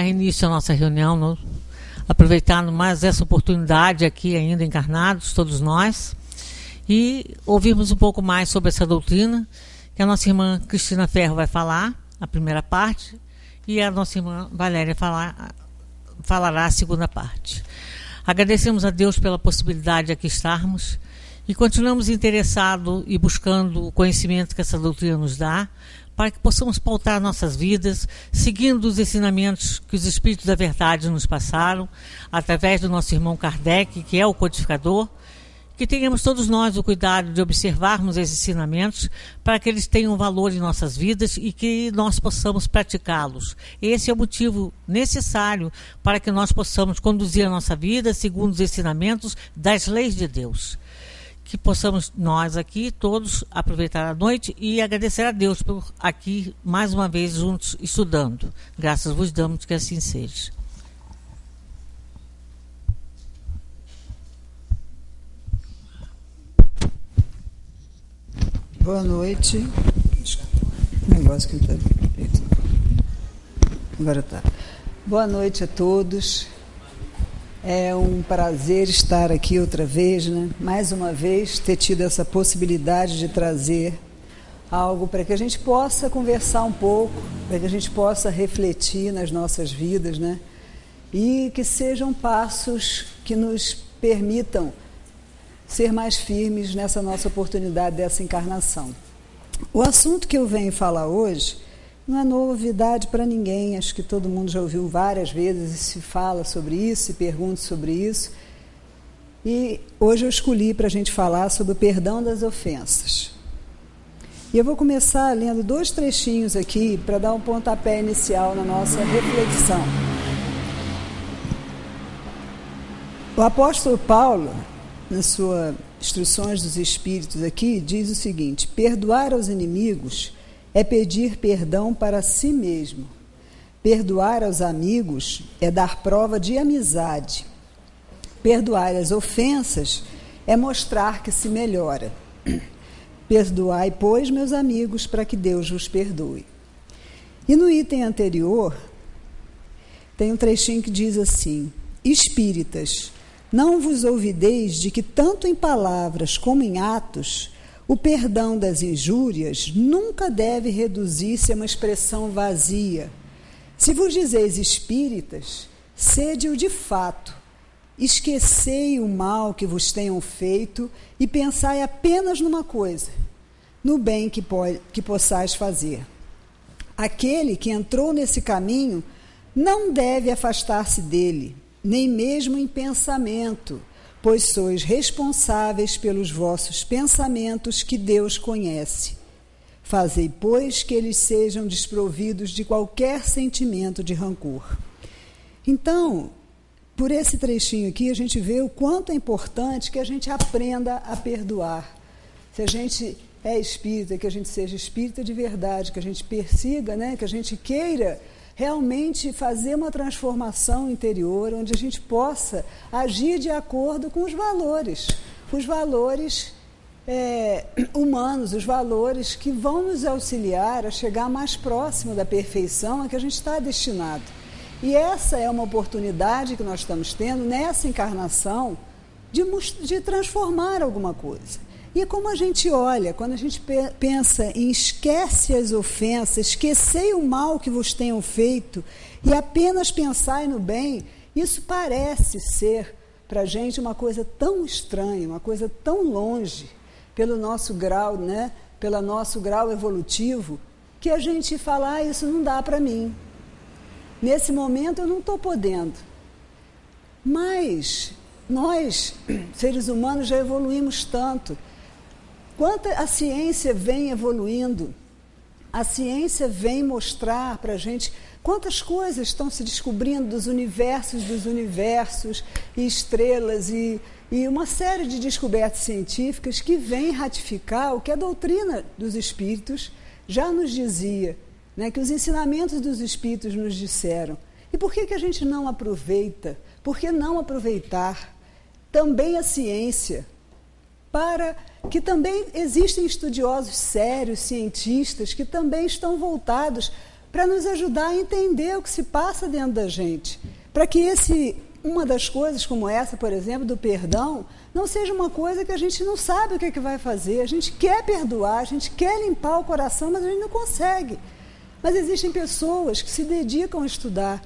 dar início à nossa reunião, aproveitando mais essa oportunidade aqui ainda encarnados, todos nós, e ouvirmos um pouco mais sobre essa doutrina, que a nossa irmã Cristina Ferro vai falar, a primeira parte, e a nossa irmã Valéria falará a segunda parte. Agradecemos a Deus pela possibilidade de aqui estarmos e continuamos interessados e buscando o conhecimento que essa doutrina nos dá, para que possamos pautar nossas vidas, seguindo os ensinamentos que os Espíritos da Verdade nos passaram, através do nosso irmão Kardec, que é o codificador, que tenhamos todos nós o cuidado de observarmos esses ensinamentos para que eles tenham valor em nossas vidas e que nós possamos praticá-los. Esse é o motivo necessário para que nós possamos conduzir a nossa vida segundo os ensinamentos das leis de Deus. Que possamos nós aqui todos aproveitar a noite e agradecer a Deus por aqui mais uma vez juntos estudando. Graças vos damos que assim seja. Boa noite. Negócio que não está feito. Agora tá. Boa noite a todos. É um prazer estar aqui outra vez, né? Mais uma vez, ter tido essa possibilidade de trazer algo para que a gente possa conversar um pouco, para que a gente possa refletir nas nossas vidas, né? E que sejam passos que nos permitam ser mais firmes nessa nossa oportunidade dessa encarnação. O assunto que eu venho falar hoje não é novidade para ninguém, acho que todo mundo já ouviu várias vezes e se fala sobre isso, se pergunta sobre isso. E hoje eu escolhi para a gente falar sobre o perdão das ofensas. E eu vou começar lendo 2 trechinhos aqui para dar um pontapé inicial na nossa reflexão. O apóstolo Paulo, nas suas Instruções dos Espíritos aqui, diz o seguinte: perdoar aos inimigos é pedir perdão para si mesmo. Perdoar aos amigos é dar prova de amizade. Perdoar as ofensas é mostrar que se melhora. Perdoai, pois, meus amigos, para que Deus vos perdoe. E no item anterior, tem um trechinho que diz assim: espíritas, não vos ouvideis de que tanto em palavras como em atos o perdão das injúrias nunca deve reduzir-se a uma expressão vazia. Se vos dizeis espíritas, sede-o de fato. Esquecei o mal que vos tenham feito e pensai apenas numa coisa, no bem que possais fazer. Aquele que entrou nesse caminho não deve afastar-se dele, nem mesmo em pensamento, pois sois responsáveis pelos vossos pensamentos que Deus conhece. Fazei, pois, que eles sejam desprovidos de qualquer sentimento de rancor. Então, por esse trechinho aqui, a gente vê o quanto é importante que a gente aprenda a perdoar. Se a gente é espírita, que a gente seja espírita de verdade, que a gente persiga, né, que a gente queira realmente fazer uma transformação interior, onde a gente possa agir de acordo com os valores humanos, os valores que vão nos auxiliar a chegar mais próximo da perfeição a que a gente está destinado. E essa é uma oportunidade que nós estamos tendo nessa encarnação de transformar alguma coisa. E como a gente olha, quando a gente pensa em esquece as ofensas, esquecei o mal que vos tenham feito e apenas pensai no bem, isso parece ser para a gente uma coisa tão estranha, uma coisa tão longe, pelo nosso grau, né, pelo nosso grau evolutivo, que a gente fala, isso não dá para mim. Nesse momento eu não estou podendo. Mas nós, seres humanos, já evoluímos tanto. Quanto a ciência vem evoluindo, a ciência vem mostrar para a gente quantas coisas estão se descobrindo dos universos e estrelas e uma série de descobertas científicas que vêm ratificar o que a doutrina dos espíritos já nos dizia, né, que os ensinamentos dos espíritos nos disseram. E por que a gente não aproveita? Por que não aproveitar também a ciência? Para que também existem estudiosos sérios, cientistas, que também estão voltados para nos ajudar a entender o que se passa dentro da gente. Para que uma das coisas como essa, por exemplo, do perdão, não seja uma coisa que a gente não sabe o que é que vai fazer. A gente quer perdoar, a gente quer limpar o coração, mas a gente não consegue. Mas existem pessoas que se dedicam a estudar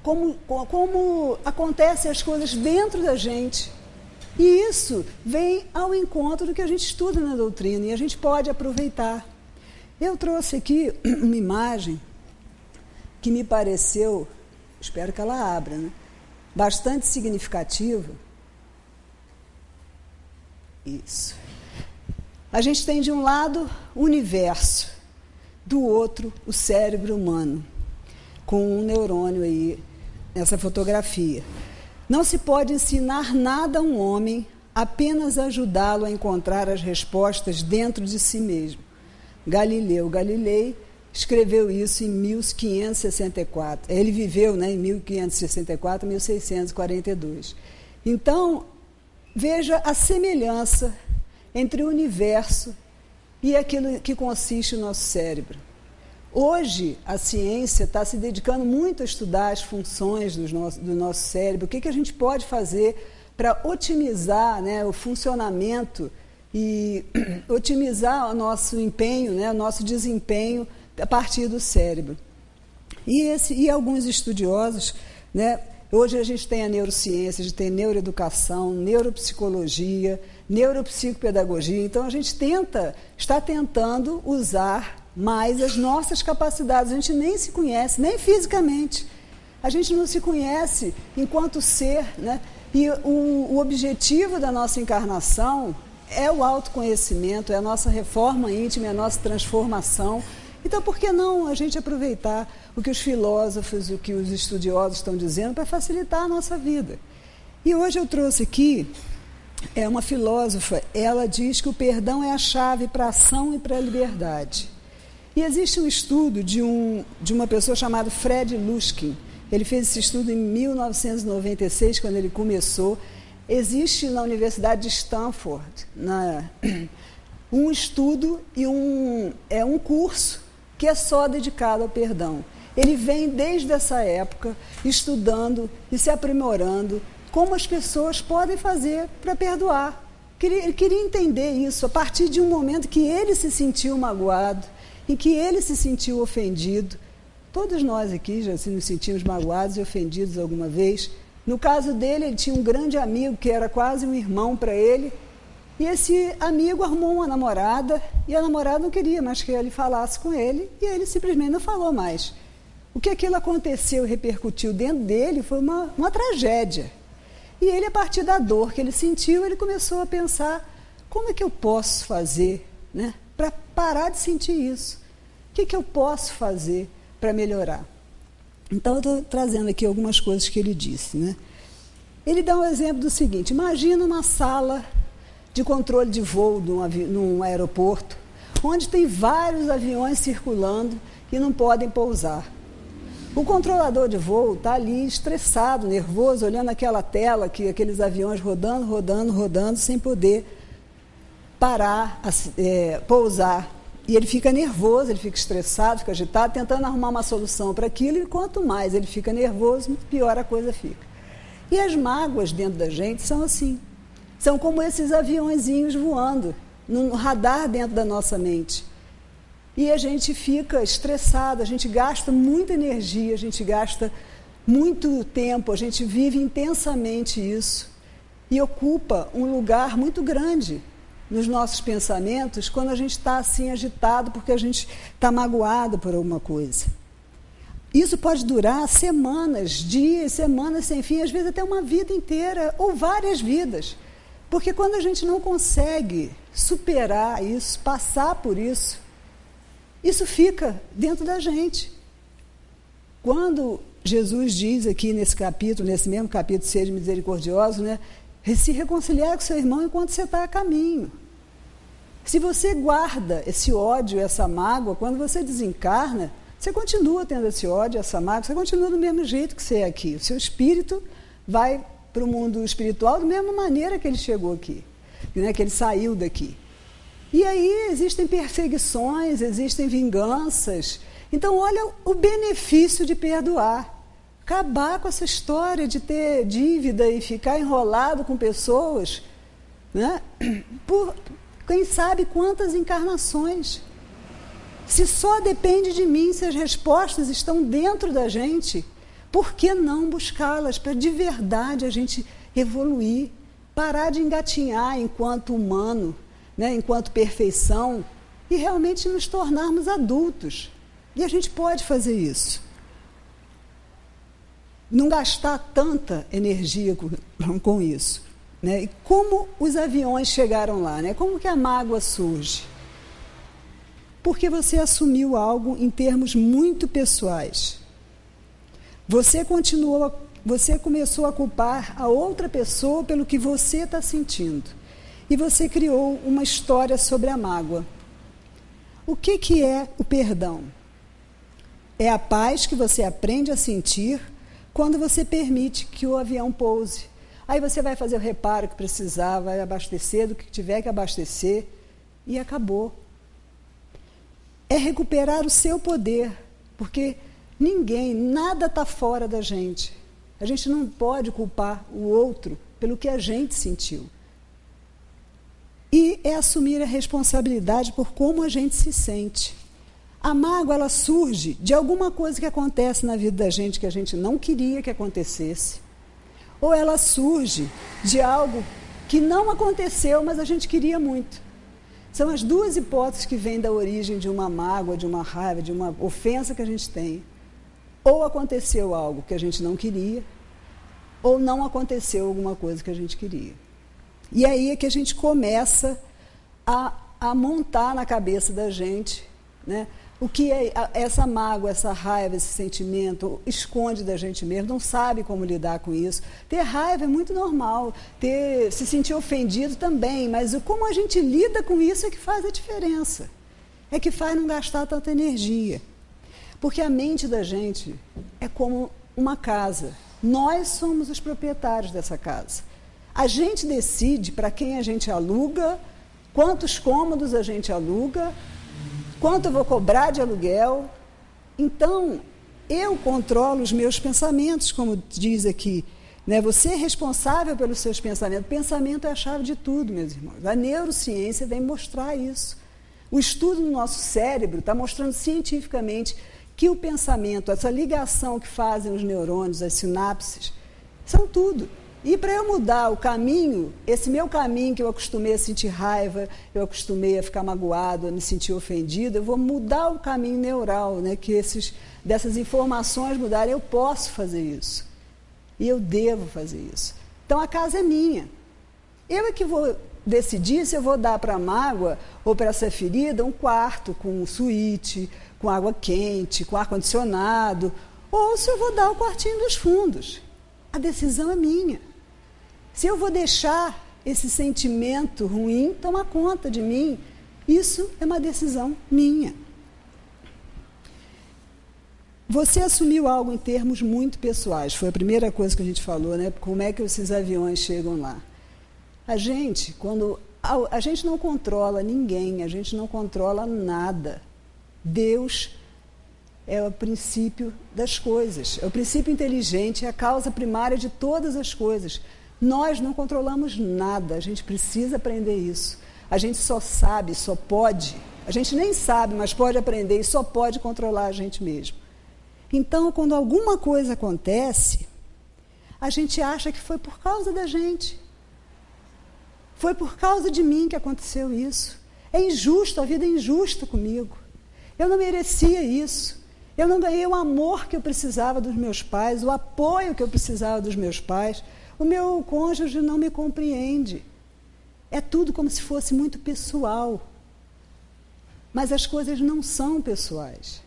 como acontecem as coisas dentro da gente. E isso vem ao encontro do que a gente estuda na doutrina e a gente pode aproveitar. Eu trouxe aqui uma imagem que me pareceu, espero que ela abra, né, bastante significativa. Isso. A gente tem de um lado o universo, do outro o cérebro humano, com um neurônio aí nessa fotografia. Não se pode ensinar nada a um homem, apenas ajudá-lo a encontrar as respostas dentro de si mesmo. Galileu Galilei escreveu isso em 1564. Ele viveu, né, em 1564 a 1642. Então, veja a semelhança entre o universo e aquilo que consiste o nosso cérebro. Hoje, a ciência está se dedicando muito a estudar as funções do nosso cérebro, o que a gente pode fazer para otimizar, né, o funcionamento e otimizar o nosso empenho, né, o nosso desempenho a partir do cérebro. E alguns estudiosos, né, hoje a gente tem a neurociência, a gente tem neuroeducação, neuropsicologia, neuropsicopedagogia, então a gente está tentando usar mais as nossas capacidades. A gente nem se conhece, nem fisicamente. A gente não se conhece enquanto ser, né? E o objetivo da nossa encarnação é o autoconhecimento, é a nossa reforma íntima, é a nossa transformação. Então, por que não a gente aproveitar o que os filósofos, o que os estudiosos estão dizendo para facilitar a nossa vida? E hoje eu trouxe aqui uma filósofa, ela diz que o perdão é a chave para a ação e para a liberdade. E existe um estudo de uma pessoa chamada Fred Luskin. Ele fez esse estudo em 1996, quando ele começou. Existe na Universidade de Stanford um estudo e um curso que é só dedicado ao perdão. Ele vem desde essa época estudando e se aprimorando como as pessoas podem fazer para perdoar. Ele queria entender isso a partir de um momento que ele se sentiu magoado, em que ele se sentiu ofendido. Todos nós aqui já nos sentimos magoados e ofendidos alguma vez. No caso dele, ele tinha um grande amigo que era quase um irmão para ele, e esse amigo arrumou uma namorada, e a namorada não queria mais que ele falasse com ele, e ele simplesmente não falou mais. O que aquilo aconteceu e repercutiu dentro dele foi uma tragédia. E ele, a partir da dor que ele sentiu, ele começou a pensar, como é que eu posso fazer, né, para parar de sentir isso? O que eu posso fazer para melhorar? Então, eu estou trazendo aqui algumas coisas que ele disse, né? Ele dá um exemplo do seguinte: imagina uma sala de controle de voo num aeroporto, onde tem vários aviões circulando e não podem pousar. O controlador de voo está ali estressado, nervoso, olhando aquela tela, aqueles aviões rodando, sem poder parar, pousar. E ele fica nervoso, ele fica estressado, fica agitado, tentando arrumar uma solução para aquilo, e quanto mais ele fica nervoso, pior a coisa fica. E as mágoas dentro da gente são assim. São como esses aviõezinhos voando, no radar dentro da nossa mente. E a gente fica estressado, a gente gasta muita energia, a gente gasta muito tempo, a gente vive intensamente isso. E ocupa um lugar muito grande nos nossos pensamentos quando a gente está assim agitado porque a gente está magoado por alguma coisa. Isso pode durar semanas, dias, semanas sem fim, às vezes até uma vida inteira ou várias vidas. Porque quando a gente não consegue superar isso, passar por isso, isso fica dentro da gente. Quando Jesus diz aqui nesse mesmo capítulo, seja misericordioso, né, se reconciliar com seu irmão enquanto você está a caminho. Se você guarda esse ódio, essa mágoa, quando você desencarna, você continua tendo esse ódio, essa mágoa, você continua do mesmo jeito que você é aqui. O seu espírito vai para o mundo espiritual da mesma maneira que ele chegou aqui, né, que ele saiu daqui. E aí existem perseguições, existem vinganças, Então, olha o benefício de perdoar. Acabar com essa história de ter dívida e ficar enrolado com pessoas, né? Por quem sabe quantas encarnações. Se só depende de mim, se as respostas estão dentro da gente, por que não buscá-las para de verdade a gente evoluir, parar de engatinhar enquanto humano, né? Enquanto perfeição, e realmente nos tornarmos adultos. E a gente pode fazer isso. Não gastar tanta energia com isso. Né? E como os aviões chegaram lá? Né? Como que a mágoa surge? Porque você assumiu algo em termos muito pessoais. Você começou a culpar a outra pessoa pelo que você está sentindo. E você criou uma história sobre a mágoa. O que é o perdão? É a paz que você aprende a sentir quando você permite que o avião pouse. Aí você vai fazer o reparo que precisar, vai abastecer do que tiver que abastecer e acabou. É recuperar o seu poder, porque nada está fora da gente. A gente não pode culpar o outro pelo que a gente sentiu. E é assumir a responsabilidade por como a gente se sente. A mágoa, ela surge de alguma coisa que acontece na vida da gente que a gente não queria que acontecesse. Ou ela surge de algo que não aconteceu, mas a gente queria muito. São as duas hipóteses que vêm da origem de uma mágoa, de uma raiva, de uma ofensa que a gente tem. Ou aconteceu algo que a gente não queria, ou não aconteceu alguma coisa que a gente queria. E aí é que a gente começa a montar na cabeça da gente, né? O que é essa mágoa, essa raiva, esse sentimento, esconde da gente mesmo, não sabe como lidar com isso. Ter raiva é muito normal, se sentir ofendido também, mas como a gente lida com isso é que faz a diferença. É que faz não gastar tanta energia. Porque a mente da gente é como uma casa. Nós somos os proprietários dessa casa. A gente decide para quem a gente aluga, quantos cômodos a gente aluga, quanto eu vou cobrar de aluguel. Então, eu controlo os meus pensamentos, como diz aqui. Né? Você é responsável pelos seus pensamentos. Pensamento é a chave de tudo, meus irmãos. A neurociência vem mostrar isso. O estudo do nosso cérebro está mostrando cientificamente que o pensamento, essa ligação que fazem os neurônios, as sinapses, são tudo. E para eu mudar o caminho, esse meu caminho que eu acostumei a sentir raiva, eu acostumei a ficar magoado, a me sentir ofendido, eu vou mudar o caminho neural, né? Que dessas informações mudarem, eu posso fazer isso. E eu devo fazer isso. Então a casa é minha. Eu é que vou decidir se eu vou dar para a mágoa ou para essa ferida um quarto com suíte, com água quente, com ar-condicionado, ou se eu vou dar o quartinho dos fundos. A decisão é minha. Se eu vou deixar esse sentimento ruim tomar conta de mim, isso é uma decisão minha. Você assumiu algo em termos muito pessoais. Foi a primeira coisa que a gente falou, né? Como é que esses aviões chegam lá? A gente não controla ninguém, a gente não controla nada. Deus é o princípio das coisas, é o princípio inteligente, é a causa primária de todas as coisas. Nós não controlamos nada, a gente precisa aprender isso. A gente só sabe, só pode, a gente nem sabe, mas pode aprender e só pode controlar a gente mesmo. Então, quando alguma coisa acontece, a gente acha que foi por causa da gente. Foi por causa de mim que aconteceu isso. É injusto, a vida é injusta comigo. Eu não merecia isso. Eu não ganhei o amor que eu precisava dos meus pais, o apoio que eu precisava dos meus pais. O meu cônjuge não me compreende. É tudo como se fosse muito pessoal. Mas as coisas não são pessoais.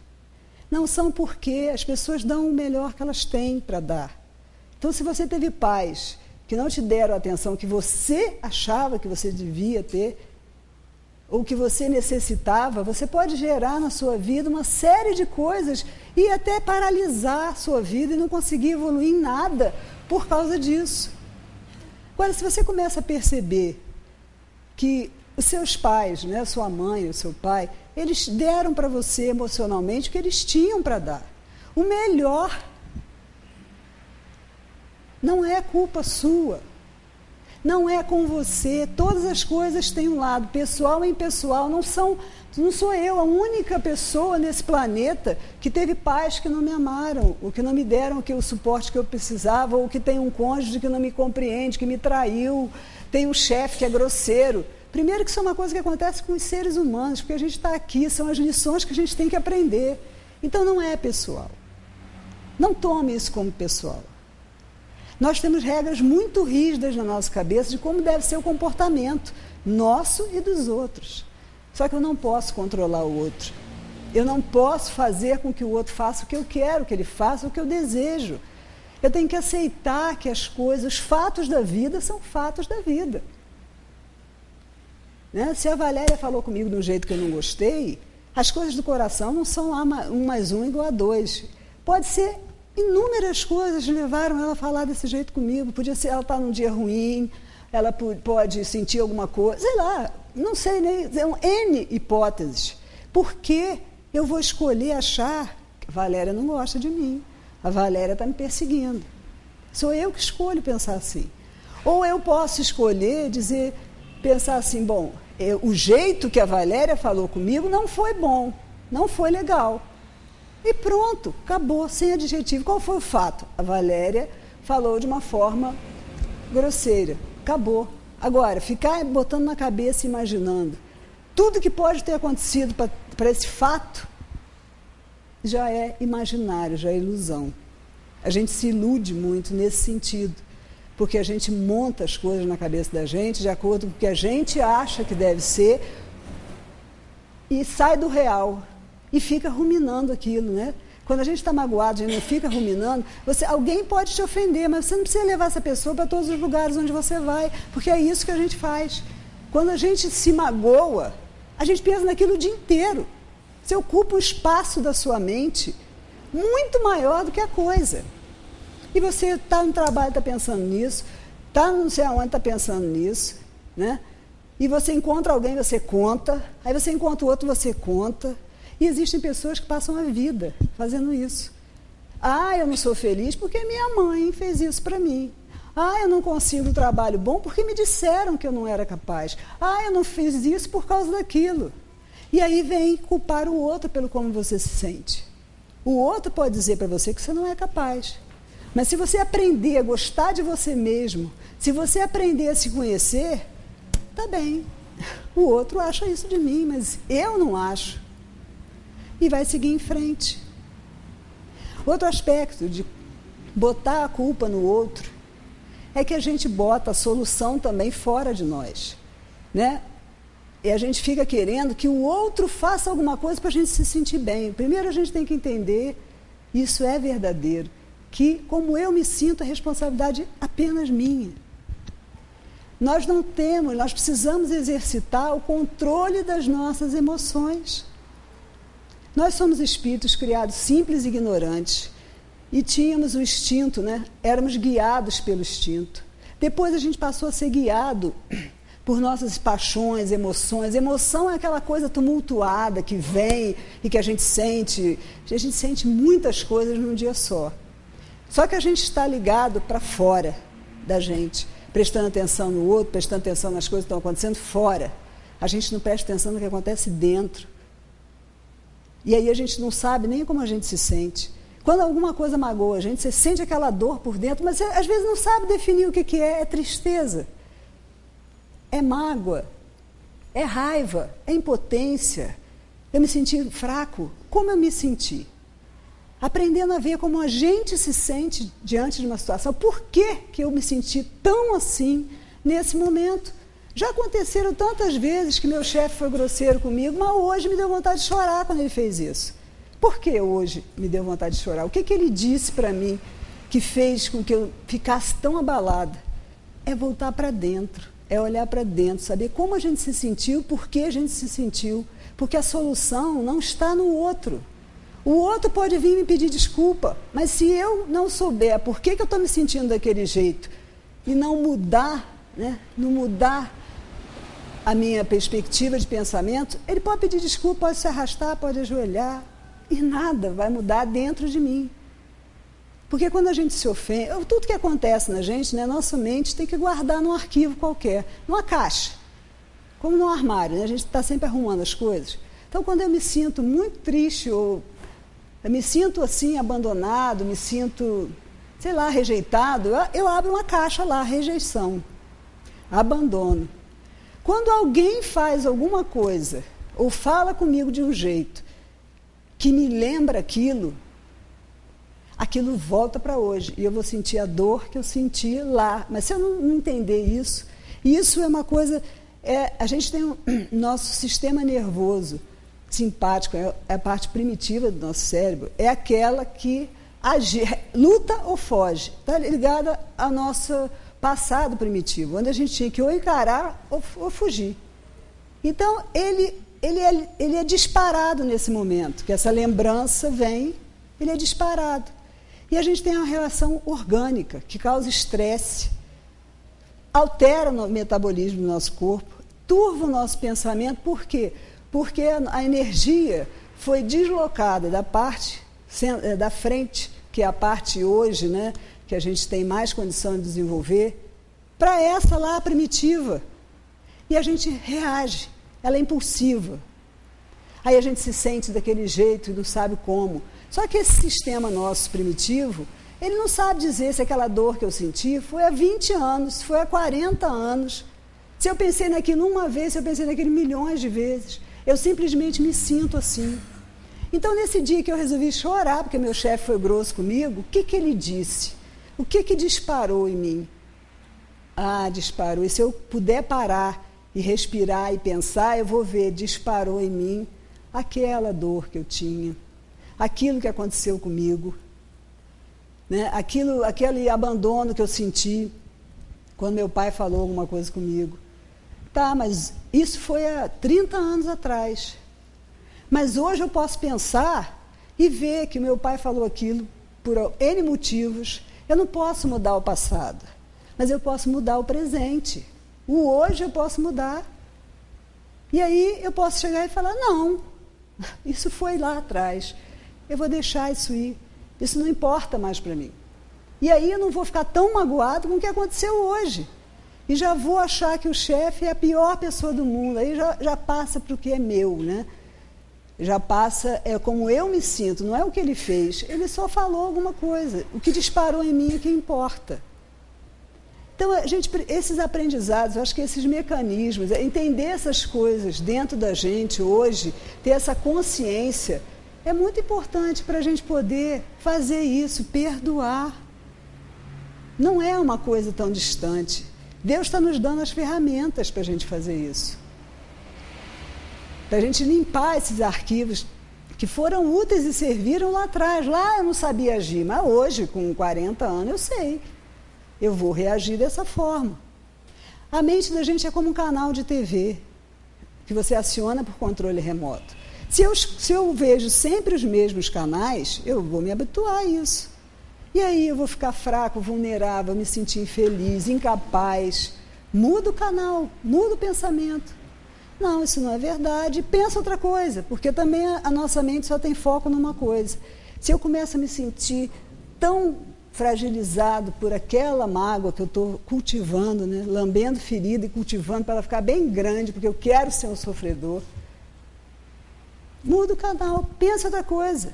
Não são porque as pessoas dão o melhor que elas têm para dar. Então, se você teve pais que não te deram a atenção que você achava que você devia ter, ou que você necessitava, você pode gerar na sua vida uma série de coisas e até paralisar a sua vida e não conseguir evoluir em nada por causa disso. Agora, se você começa a perceber que os seus pais, né, sua mãe, o seu pai, Eles deram para você emocionalmente o que eles tinham para dar. O melhor. Não é culpa sua. Não é com você. Todas as coisas têm um lado, pessoal e impessoal. Não sou eu a única pessoa nesse planeta que teve pais que não me amaram, ou que não me deram o suporte que eu precisava, ou que tem um cônjuge que não me compreende, que me traiu, tem um chefe que é grosseiro. Primeiro que isso é uma coisa que acontece com os seres humanos, porque a gente está aqui, são as lições que a gente tem que aprender. Então não é pessoal. Não tome isso como pessoal. Nós temos regras muito rígidas na nossa cabeça de como deve ser o comportamento nosso e dos outros. Só que eu não posso controlar o outro. Eu não posso fazer com que o outro faça o que eu quero que ele faça, o que eu desejo. Eu tenho que aceitar que as coisas, os fatos da vida são fatos da vida. Né? Se a Valéria falou comigo de um jeito que eu não gostei, as coisas do coração não são 1 mais 1 igual a 2. Pode ser inúmeras coisas que levaram ela a falar desse jeito comigo. Podia ser ela estar num dia ruim, ela pode sentir alguma coisa, sei lá, não sei nem, são N hipóteses. Por que eu vou escolher achar que a Valéria não gosta de mim? A Valéria está me perseguindo. Sou eu que escolho pensar assim. Ou eu posso escolher pensar assim, bom, o jeito que a Valéria falou comigo não foi bom, não foi legal. E pronto, acabou, sem adjetivo. Qual foi o fato? A Valéria falou de uma forma grosseira. Acabou. Agora, ficar botando na cabeça, imaginando tudo que pode ter acontecido para esse fato, já é imaginário, já é ilusão. A gente se ilude muito nesse sentido, porque a gente monta as coisas na cabeça da gente de acordo com o que a gente acha que deve ser e sai do real. E fica ruminando aquilo, né? Quando a gente está magoado, a gente não fica ruminando, alguém pode te ofender, mas você não precisa levar essa pessoa para todos os lugares onde você vai, porque é isso que a gente faz. Quando a gente se magoa, a gente pensa naquilo o dia inteiro. Você ocupa um espaço da sua mente muito maior do que a coisa. E você está no trabalho, está pensando nisso, está não sei aonde, está pensando nisso, né? E você encontra alguém, você conta, aí você encontra o outro, você conta. E existem pessoas que passam a vida fazendo isso. Ah, eu não sou feliz porque minha mãe fez isso para mim. Ah, eu não consigo um trabalho bom porque me disseram que eu não era capaz. Ah, eu não fiz isso por causa daquilo. E aí vem culpar o outro pelo como você se sente. O outro pode dizer para você que você não é capaz. Mas se você aprender a gostar de você mesmo, se você aprender a se conhecer, tá bem. O outro acha isso de mim, mas eu não acho. E vai seguir em frente. Outro aspecto de botar a culpa no outro é que a gente bota a solução também fora de nós, né? E a gente fica querendo que o outro faça alguma coisa para a gente se sentir bem. Primeiro a gente tem que entender, isso é verdadeiro, que como eu me sinto, a responsabilidade é apenas minha. Nós precisamos exercitar o controle das nossas emoções. Nós somos espíritos criados simples e ignorantes e tínhamos o instinto, né? Éramos guiados pelo instinto. Depois a gente passou a ser guiado por nossas paixões, emoções. Emoção é aquela coisa tumultuada que vem e que a gente sente. A gente sente muitas coisas num dia só. Só que a gente está ligado para fora da gente, prestando atenção no outro, prestando atenção nas coisas que estão acontecendo fora. A gente não presta atenção no que acontece dentro. E aí a gente não sabe nem como a gente se sente. Quando alguma coisa magoa a gente, você sente aquela dor por dentro, mas você às vezes não sabe definir o que é. É tristeza, é mágoa, é raiva, é impotência. Eu me senti fraco. Como eu me senti? Aprendendo a ver como a gente se sente diante de uma situação. Por que eu me senti tão assim nesse momento? Já aconteceram tantas vezes que meu chefe foi grosseiro comigo, mas hoje me deu vontade de chorar quando ele fez isso. Por que hoje me deu vontade de chorar? O que ele disse para mim que fez com que eu ficasse tão abalada? É voltar para dentro, é olhar para dentro, saber como a gente se sentiu, por que a gente se sentiu. Porque a solução não está no outro. O outro pode vir me pedir desculpa, mas se eu não souber por que eu estou me sentindo daquele jeito e não mudar, né, não mudar a minha perspectiva de pensamento, ele pode pedir desculpa, pode se arrastar, pode ajoelhar, e nada vai mudar dentro de mim. Porque quando a gente se ofende, tudo que acontece na gente, né, nossa mente tem que guardar num arquivo qualquer, numa caixa, como num armário, né, a gente está sempre arrumando as coisas. Então, quando eu me sinto muito triste, ou eu me sinto assim, abandonado, me sinto, sei lá, rejeitado, eu abro uma caixa lá, rejeição, abandono. Quando alguém faz alguma coisa, ou fala comigo de um jeito, que me lembra aquilo volta para hoje. E eu vou sentir a dor que eu senti lá. Mas se eu não entender isso, isso é uma coisa... a gente tem nosso sistema nervoso simpático, é a parte primitiva do nosso cérebro, é aquela que luta ou foge. Está ligada ao nosso passado primitivo, onde a gente tinha que ou encarar ou fugir. Então, ele é disparado nesse momento, que essa lembrança vem, ele é disparado. E a gente tem uma relação orgânica, que causa estresse, altera o metabolismo do nosso corpo, turva o nosso pensamento. Por quê? Porque a energia foi deslocada da parte da frente, que é a parte hoje, né, que a gente tem mais condição de desenvolver, para essa lá primitiva. E a gente reage, ela é impulsiva. Aí a gente se sente daquele jeito e não sabe como. Só que esse sistema nosso primitivo, ele não sabe dizer se aquela dor que eu senti foi há 20 anos, se foi há 40 anos. Se eu pensei naquilo uma vez, se eu pensei naquilo milhões de vezes. Eu simplesmente me sinto assim. Então, nesse dia que eu resolvi chorar, porque meu chefe foi grosso comigo, o que ele disse? O que disparou em mim? Disparou. E se eu puder parar e respirar e pensar, eu vou ver, disparou em mim aquela dor que eu tinha, aquilo que aconteceu comigo, né? Aquele abandono que eu senti quando meu pai falou alguma coisa comigo. Tá, mas isso foi há 30 anos atrás. Mas hoje eu posso pensar e ver que meu pai falou aquilo por N motivos. Eu não posso mudar o passado, mas eu posso mudar o presente. O hoje eu posso mudar. E aí eu posso chegar e falar, não, isso foi lá atrás. Eu vou deixar isso ir. Isso não importa mais para mim. E aí eu não vou ficar tão magoado com o que aconteceu hoje. E já vou achar que o chefe é a pior pessoa do mundo. Aí já passa para o que é meu, né? Já passa, é como eu me sinto, não é o que ele fez. Ele só falou alguma coisa. O que disparou em mim é que importa. Então, esses aprendizados, eu acho que esses mecanismos, entender essas coisas dentro da gente hoje, ter essa consciência, é muito importante para a gente poder fazer isso, perdoar. Não é uma coisa tão distante. Deus está nos dando as ferramentas para a gente fazer isso. Para a gente limpar esses arquivos que foram úteis e serviram lá atrás. Lá eu não sabia agir, mas hoje, com 40 anos, eu sei. Eu vou reagir dessa forma. A mente da gente é como um canal de TV, que você aciona por controle remoto. Se eu vejo sempre os mesmos canais, eu vou me habituar a isso. E aí eu vou ficar fraco, vulnerável, me sentir infeliz, incapaz. Muda o canal, muda o pensamento. Não, isso não é verdade. Pensa outra coisa, porque também a nossa mente só tem foco numa coisa. Se eu começo a me sentir tão fragilizado por aquela mágoa que eu estou cultivando, né? Lambendo ferida e cultivando para ela ficar bem grande, porque eu quero ser um sofredor, muda o canal, pensa outra coisa.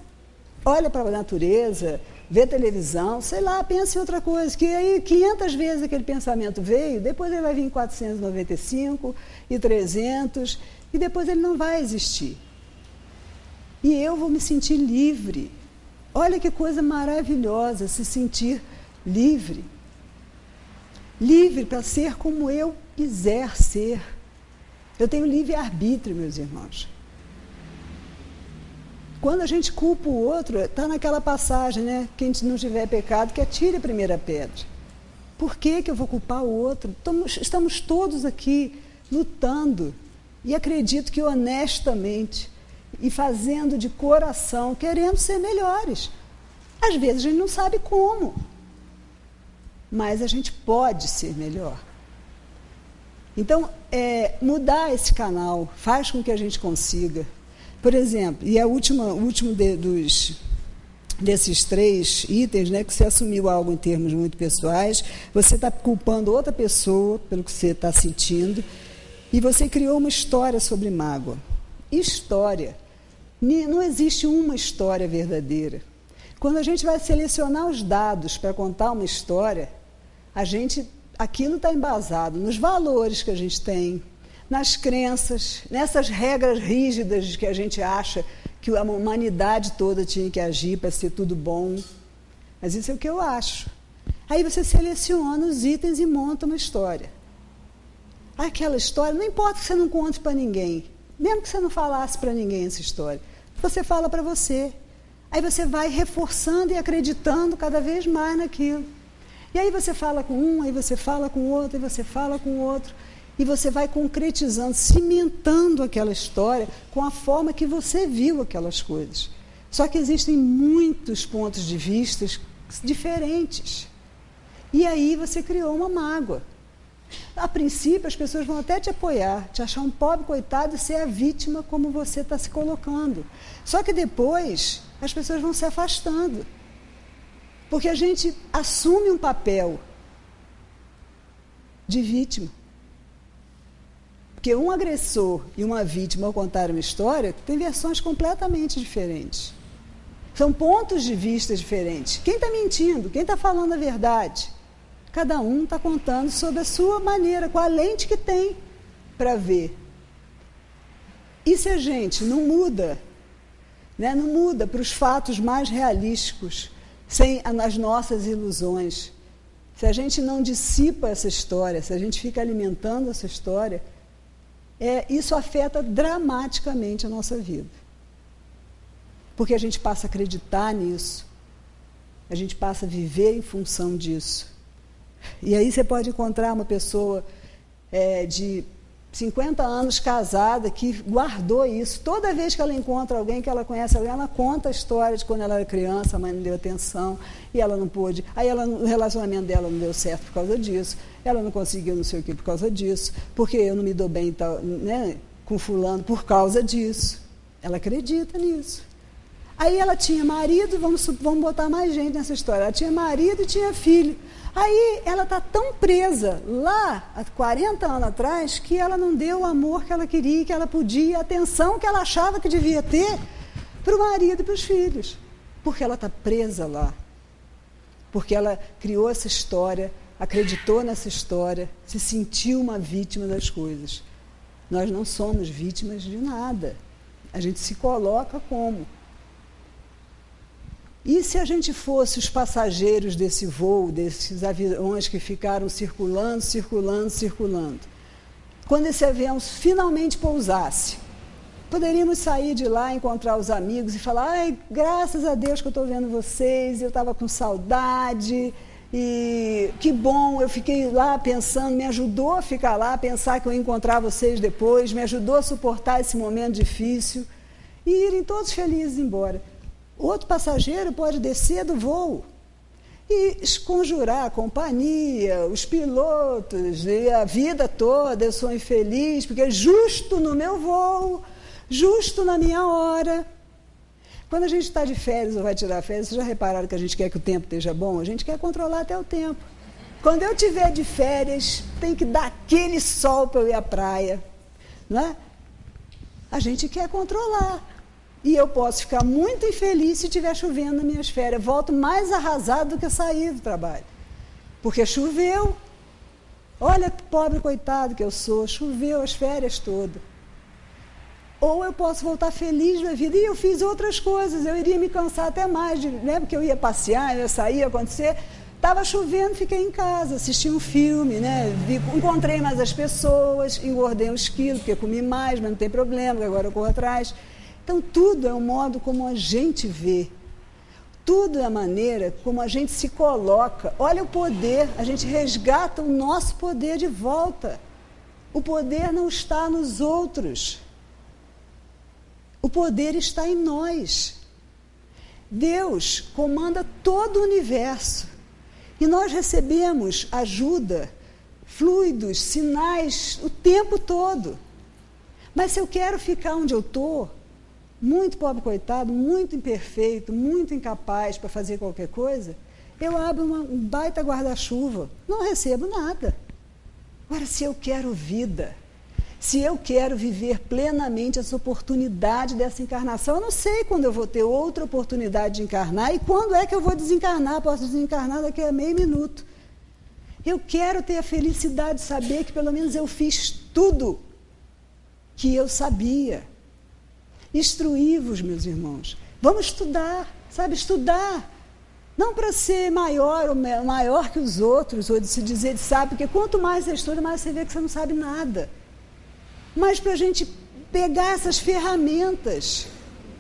Olha para a natureza, vê televisão, sei lá, pensa em outra coisa, que aí 500 vezes aquele pensamento veio, depois ele vai vir em 495 e 300, e depois ele não vai existir. E eu vou me sentir livre. Olha que coisa maravilhosa, se sentir livre. Livre para ser como eu quiser ser. Eu tenho livre-arbítrio, meus irmãos. Quando a gente culpa o outro, está naquela passagem, né? Quem não tiver pecado, que atire a primeira pedra. Por que eu vou culpar o outro? Estamos todos aqui lutando. E acredito que honestamente, e fazendo de coração, querendo ser melhores. Às vezes a gente não sabe como, mas a gente pode ser melhor. Então, mudar esse canal faz com que a gente consiga. Por exemplo, e o último desses 3 itens, né, que você assumiu algo em termos muito pessoais, você está culpando outra pessoa pelo que você está sentindo, e você criou uma história sobre mágoa. História. Não existe uma história verdadeira. Quando a gente vai selecionar os dados para contar uma história, aquilo está embasado nos valores que a gente tem, nas crenças, nessas regras rígidas de que a gente acha que a humanidade toda tinha que agir para ser tudo bom. Mas isso é o que eu acho. Aí você seleciona os itens e monta uma história. Aquela história, não importa que você não conte para ninguém, mesmo que você não falasse para ninguém essa história, você fala para você. Aí você vai reforçando e acreditando cada vez mais naquilo. E aí você fala com um, aí você fala com o outro, aí você fala com o outro. E você vai concretizando, cimentando aquela história com a forma que você viu aquelas coisas. Só que existem muitos pontos de vista diferentes. E aí você criou uma mágoa. A princípio, as pessoas vão até te apoiar, te achar um pobre coitado e ser a vítima como você está se colocando. Só que depois, as pessoas vão se afastando. Porque a gente assume um papel de vítima. Porque um agressor e uma vítima, ao contar uma história, tem versões completamente diferentes. São pontos de vista diferentes. Quem está mentindo? Quem está falando a verdade? Cada um está contando sobre a sua maneira, com a lente que tem para ver. E se a gente não muda, né, não muda para os fatos mais realísticos, sem as nossas ilusões, se a gente não dissipa essa história, se a gente fica alimentando essa história, isso afeta dramaticamente a nossa vida. Porque a gente passa a acreditar nisso, a gente passa a viver em função disso. E aí você pode encontrar uma pessoa de 50 anos casada que guardou isso. Toda vez que ela encontra alguém, que ela conhece alguém, ela conta a história de quando ela era criança, a mãe não deu atenção e ela não pôde. Aí o relacionamento dela não deu certo por causa disso, ela não conseguiu não sei o que por causa disso, porque eu não me dou bem né, com fulano por causa disso. Ela acredita nisso. Aí ela tinha marido, vamos botar mais gente nessa história, ela tinha marido e tinha filho. Aí ela está tão presa lá, há 40 anos atrás, que ela não deu o amor que ela queria, que ela podia, a atenção que ela achava que devia ter para o marido e para os filhos. Porque ela está presa lá. Porque ela criou essa história, acreditou nessa história, se sentiu uma vítima das coisas. Nós não somos vítimas de nada. A gente se coloca como. E se a gente fosse os passageiros desse voo, desses aviões que ficaram circulando, circulando, circulando? Quando esse avião finalmente pousasse, poderíamos sair de lá, encontrar os amigos e falar: ai, graças a Deus que eu estou vendo vocês, eu estava com saudade, e que bom, eu fiquei lá pensando, me ajudou a ficar lá, a pensar que eu ia encontrar vocês depois, me ajudou a suportar esse momento difícil, e irem todos felizes embora. Outro passageiro pode descer do voo e conjurar a companhia, os pilotos, e a vida toda eu sou infeliz, porque justo no meu voo, justo na minha hora. Quando a gente está de férias ou vai tirar férias, vocês já repararam que a gente quer que o tempo esteja bom? A gente quer controlar até o tempo. Quando eu estiver de férias, tem que dar aquele sol para eu ir à praia. Não é? A gente quer controlar. E eu posso ficar muito infeliz se estiver chovendo nas minhas férias. Volto mais arrasado do que sair do trabalho. Porque choveu. Olha que pobre coitado que eu sou. Choveu as férias todas. Ou eu posso voltar feliz da vida. E eu fiz outras coisas. Eu iria me cansar até mais. Né? Porque eu ia passear, eu ia sair, ia acontecer. Estava chovendo, fiquei em casa, assisti um filme, né? Encontrei mais as pessoas, engordei uns quilos, porque comi mais, mas não tem problema, porque agora eu corro atrás. Então, tudo é o modo como a gente vê. Tudo é a maneira como a gente se coloca. Olha o poder, a gente resgata o nosso poder de volta. O poder não está nos outros. O poder está em nós. Deus comanda todo o universo. E nós recebemos ajuda fluidos, sinais o tempo todo. Mas se eu quero ficar onde eu estou, muito pobre coitado, muito imperfeito, muito incapaz para fazer qualquer coisa, eu abro um baita guarda-chuva, não recebo nada. Agora, se eu quero vida, se eu quero viver plenamente essa oportunidade dessa encarnação, eu não sei quando eu vou ter outra oportunidade de encarnar e quando é que eu vou desencarnar. Posso desencarnar daqui a meio minuto. Eu quero ter a felicidade de saber que pelo menos eu fiz tudo que eu sabia. Instruí-vos, meus irmãos. Vamos estudar, sabe? Estudar. Não para ser maior ou maior que os outros, ou de se dizer de sabe, porque quanto mais você estuda, mais você vê que você não sabe nada. Mas para a gente pegar essas ferramentas.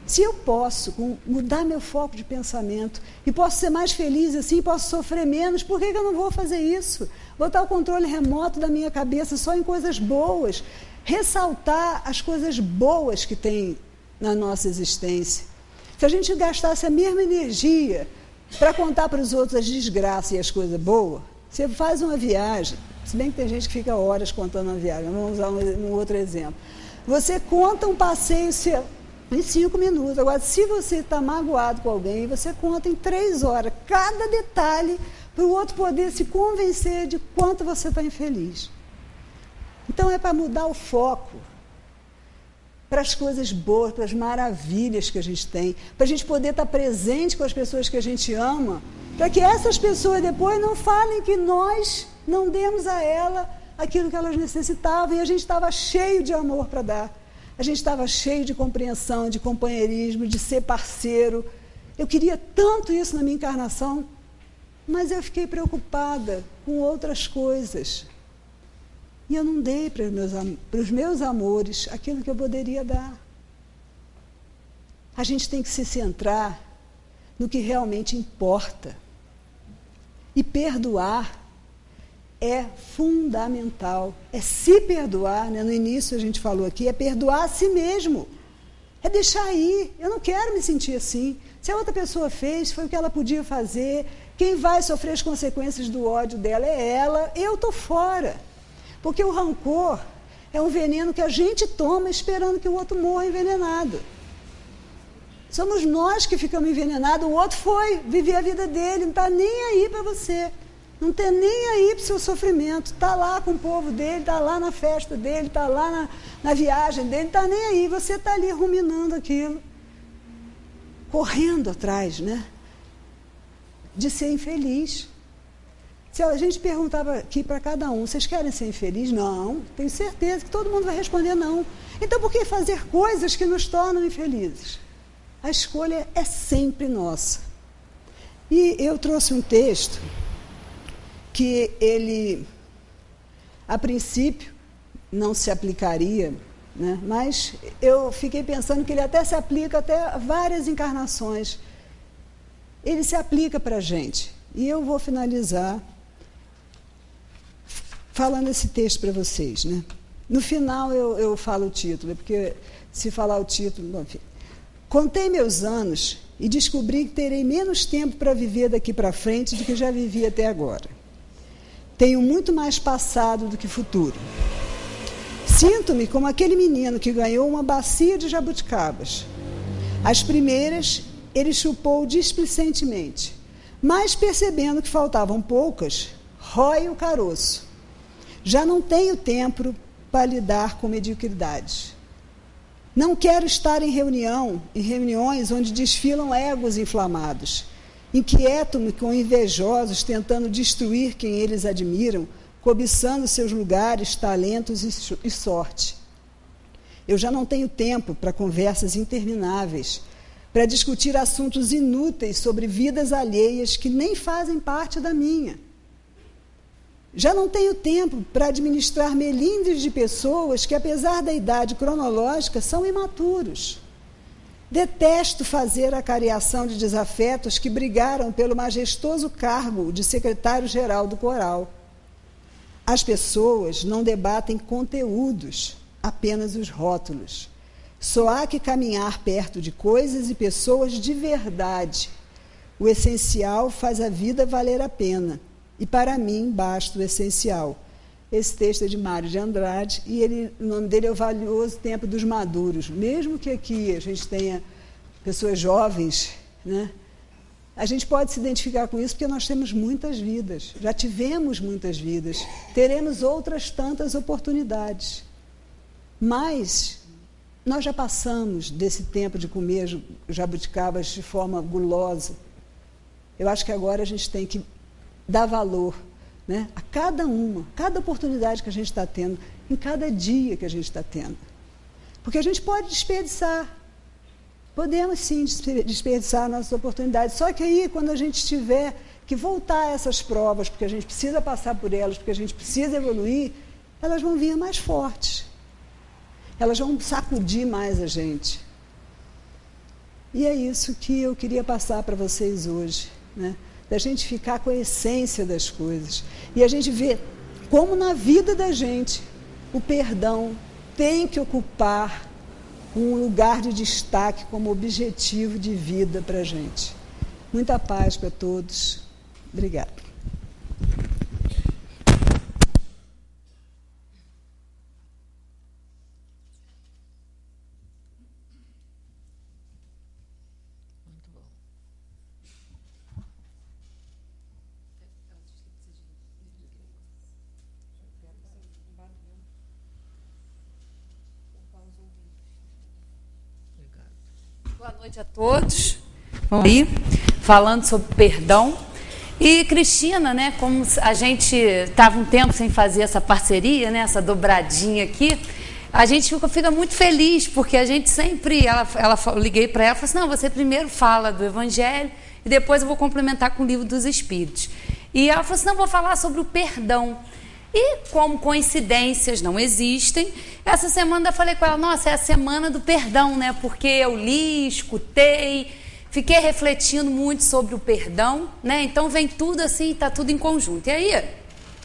Se eu posso mudar meu foco de pensamento e posso ser mais feliz assim, posso sofrer menos, por que eu não vou fazer isso? Botar o controle remoto da minha cabeça só em coisas boas, ressaltar as coisas boas que tem na nossa existência. Se a gente gastasse a mesma energia para contar para os outros as desgraças e as coisas boas, você faz uma viagem, se bem que tem gente que fica horas contando uma viagem, vamos usar um outro exemplo. Você conta um passeio seu em 5 minutos. Agora, se você está magoado com alguém, você conta em 3 horas, cada detalhe, para o outro poder se convencer de quanto você está infeliz. Então, é para mudar o foco para as coisas boas, para as maravilhas que a gente tem, para a gente poder estar presente com as pessoas que a gente ama, para que essas pessoas depois não falem que nós não demos a ela aquilo que elas necessitavam e a gente estava cheio de amor para dar. A gente estava cheio de compreensão, de companheirismo, de ser parceiro. Eu queria tanto isso na minha encarnação, mas eu fiquei preocupada com outras coisas. E eu não dei para os meus amores aquilo que eu poderia dar. A gente tem que se centrar no que realmente importa. E perdoar é fundamental. É se perdoar, né? No início a gente falou aqui, é perdoar a si mesmo. É deixar ir. Eu não quero me sentir assim. Se a outra pessoa fez, foi o que ela podia fazer. Quem vai sofrer as consequências do ódio dela é ela. Eu estou fora. Porque o rancor é um veneno que a gente toma esperando que o outro morra envenenado. Somos nós que ficamos envenenados. O outro foi viver a vida dele, não está nem aí para você. Não tem nem aí para o seu sofrimento. Está lá com o povo dele, está lá na festa dele, está lá na viagem dele, não está nem aí. Você está ali ruminando aquilo, correndo atrás, né? De ser infeliz. Se a gente perguntava aqui para cada um, vocês querem ser infelizes? Não, tenho certeza que todo mundo vai responder não. Então por que fazer coisas que nos tornam infelizes? A escolha é sempre nossa. E eu trouxe um texto que ele, a princípio, não se aplicaria, né? Mas eu fiquei pensando que ele até se aplica até a várias encarnações. Ele se aplica para a gente. E eu vou finalizar falando esse texto para vocês, né? No final eu falo o título, porque se falar o título... Bom, enfim. Contei meus anos e descobri que terei menos tempo para viver daqui para frente do que já vivi até agora. Tenho muito mais passado do que futuro. Sinto-me como aquele menino que ganhou uma bacia de jabuticabas. As primeiras ele chupou displicentemente, mas percebendo que faltavam poucas, rói o caroço. Já não tenho tempo para lidar com mediocridades. Não quero estar em reuniões onde desfilam egos inflamados. Inquieto-me com invejosos tentando destruir quem eles admiram, cobiçando seus lugares, talentos e sorte. Eu já não tenho tempo para conversas intermináveis, para discutir assuntos inúteis sobre vidas alheias que nem fazem parte da minha. Já não tenho tempo para administrar melindres de pessoas que, apesar da idade cronológica, são imaturos. Detesto fazer a cariação de desafetos que brigaram pelo majestoso cargo de secretário-geral do coral. As pessoas não debatem conteúdos, apenas os rótulos. Só há que caminhar perto de coisas e pessoas de verdade. O essencial faz a vida valer a pena. E para mim basta o essencial. Esse texto é de Mário de Andrade e o nome dele é O Valioso Tempo dos Maduros. Mesmo que aqui a gente tenha pessoas jovens, né, a gente pode se identificar com isso porque nós temos muitas vidas, já tivemos muitas vidas, teremos outras tantas oportunidades. Mas nós já passamos desse tempo de comer jabuticabas de forma gulosa. Eu acho que agora a gente tem que dar valor, né, a cada oportunidade que a gente está tendo, em cada dia que a gente está tendo. Porque a gente pode desperdiçar. Podemos sim desperdiçar nossas oportunidades. Só que aí, quando a gente tiver que voltar a essas provas, porque a gente precisa passar por elas, porque a gente precisa evoluir, elas vão vir mais fortes. Elas vão sacudir mais a gente. E é isso que eu queria passar para vocês hoje, né? Da gente ficar com a essência das coisas. E a gente ver como na vida da gente o perdão tem que ocupar um lugar de destaque como objetivo de vida para a gente. Muita paz para todos. Obrigada. Boa noite a todos. Vamos aí, falando sobre perdão. E Cristina, né, como a gente estava um tempo sem fazer essa parceria, né, essa dobradinha aqui, a gente fica muito feliz, porque a gente sempre, eu liguei para ela e falei assim, não, você primeiro fala do Evangelho e depois eu vou complementar com o Livro dos Espíritos. E ela falou assim, não, vou falar sobre o perdão. E como coincidências não existem, essa semana eu falei com ela, nossa, é a semana do perdão, né? Porque eu li, escutei, fiquei refletindo muito sobre o perdão, né? Então vem tudo assim, está tudo em conjunto. E aí,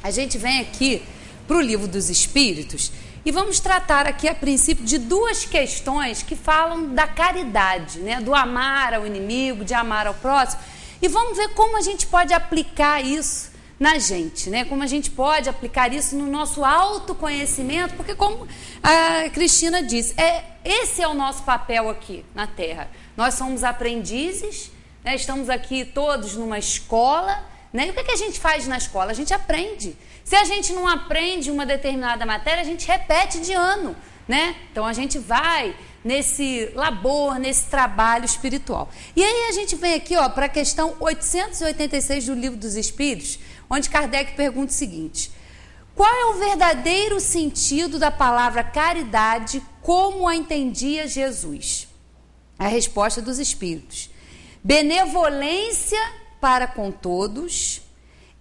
a gente vem aqui para o Livro dos Espíritos e vamos tratar aqui a princípio de duas questões que falam da caridade, né? Do amar ao inimigo, de amar ao próximo. E vamos ver como a gente pode aplicar isso na gente, né? Como a gente pode aplicar isso no nosso autoconhecimento, porque como a Cristina disse, esse é o nosso papel aqui na Terra. Nós somos aprendizes, né? Estamos aqui todos numa escola, né? E o que a gente faz na escola? A gente aprende. Se a gente não aprende uma determinada matéria, a gente repete de ano, né? Então a gente vai nesse labor, nesse trabalho espiritual. E aí a gente vem aqui, ó, para a questão 886 do Livro dos Espíritos, onde Kardec pergunta o seguinte: qual é o verdadeiro sentido da palavra caridade como a entendia Jesus? A resposta dos Espíritos: benevolência para com todos,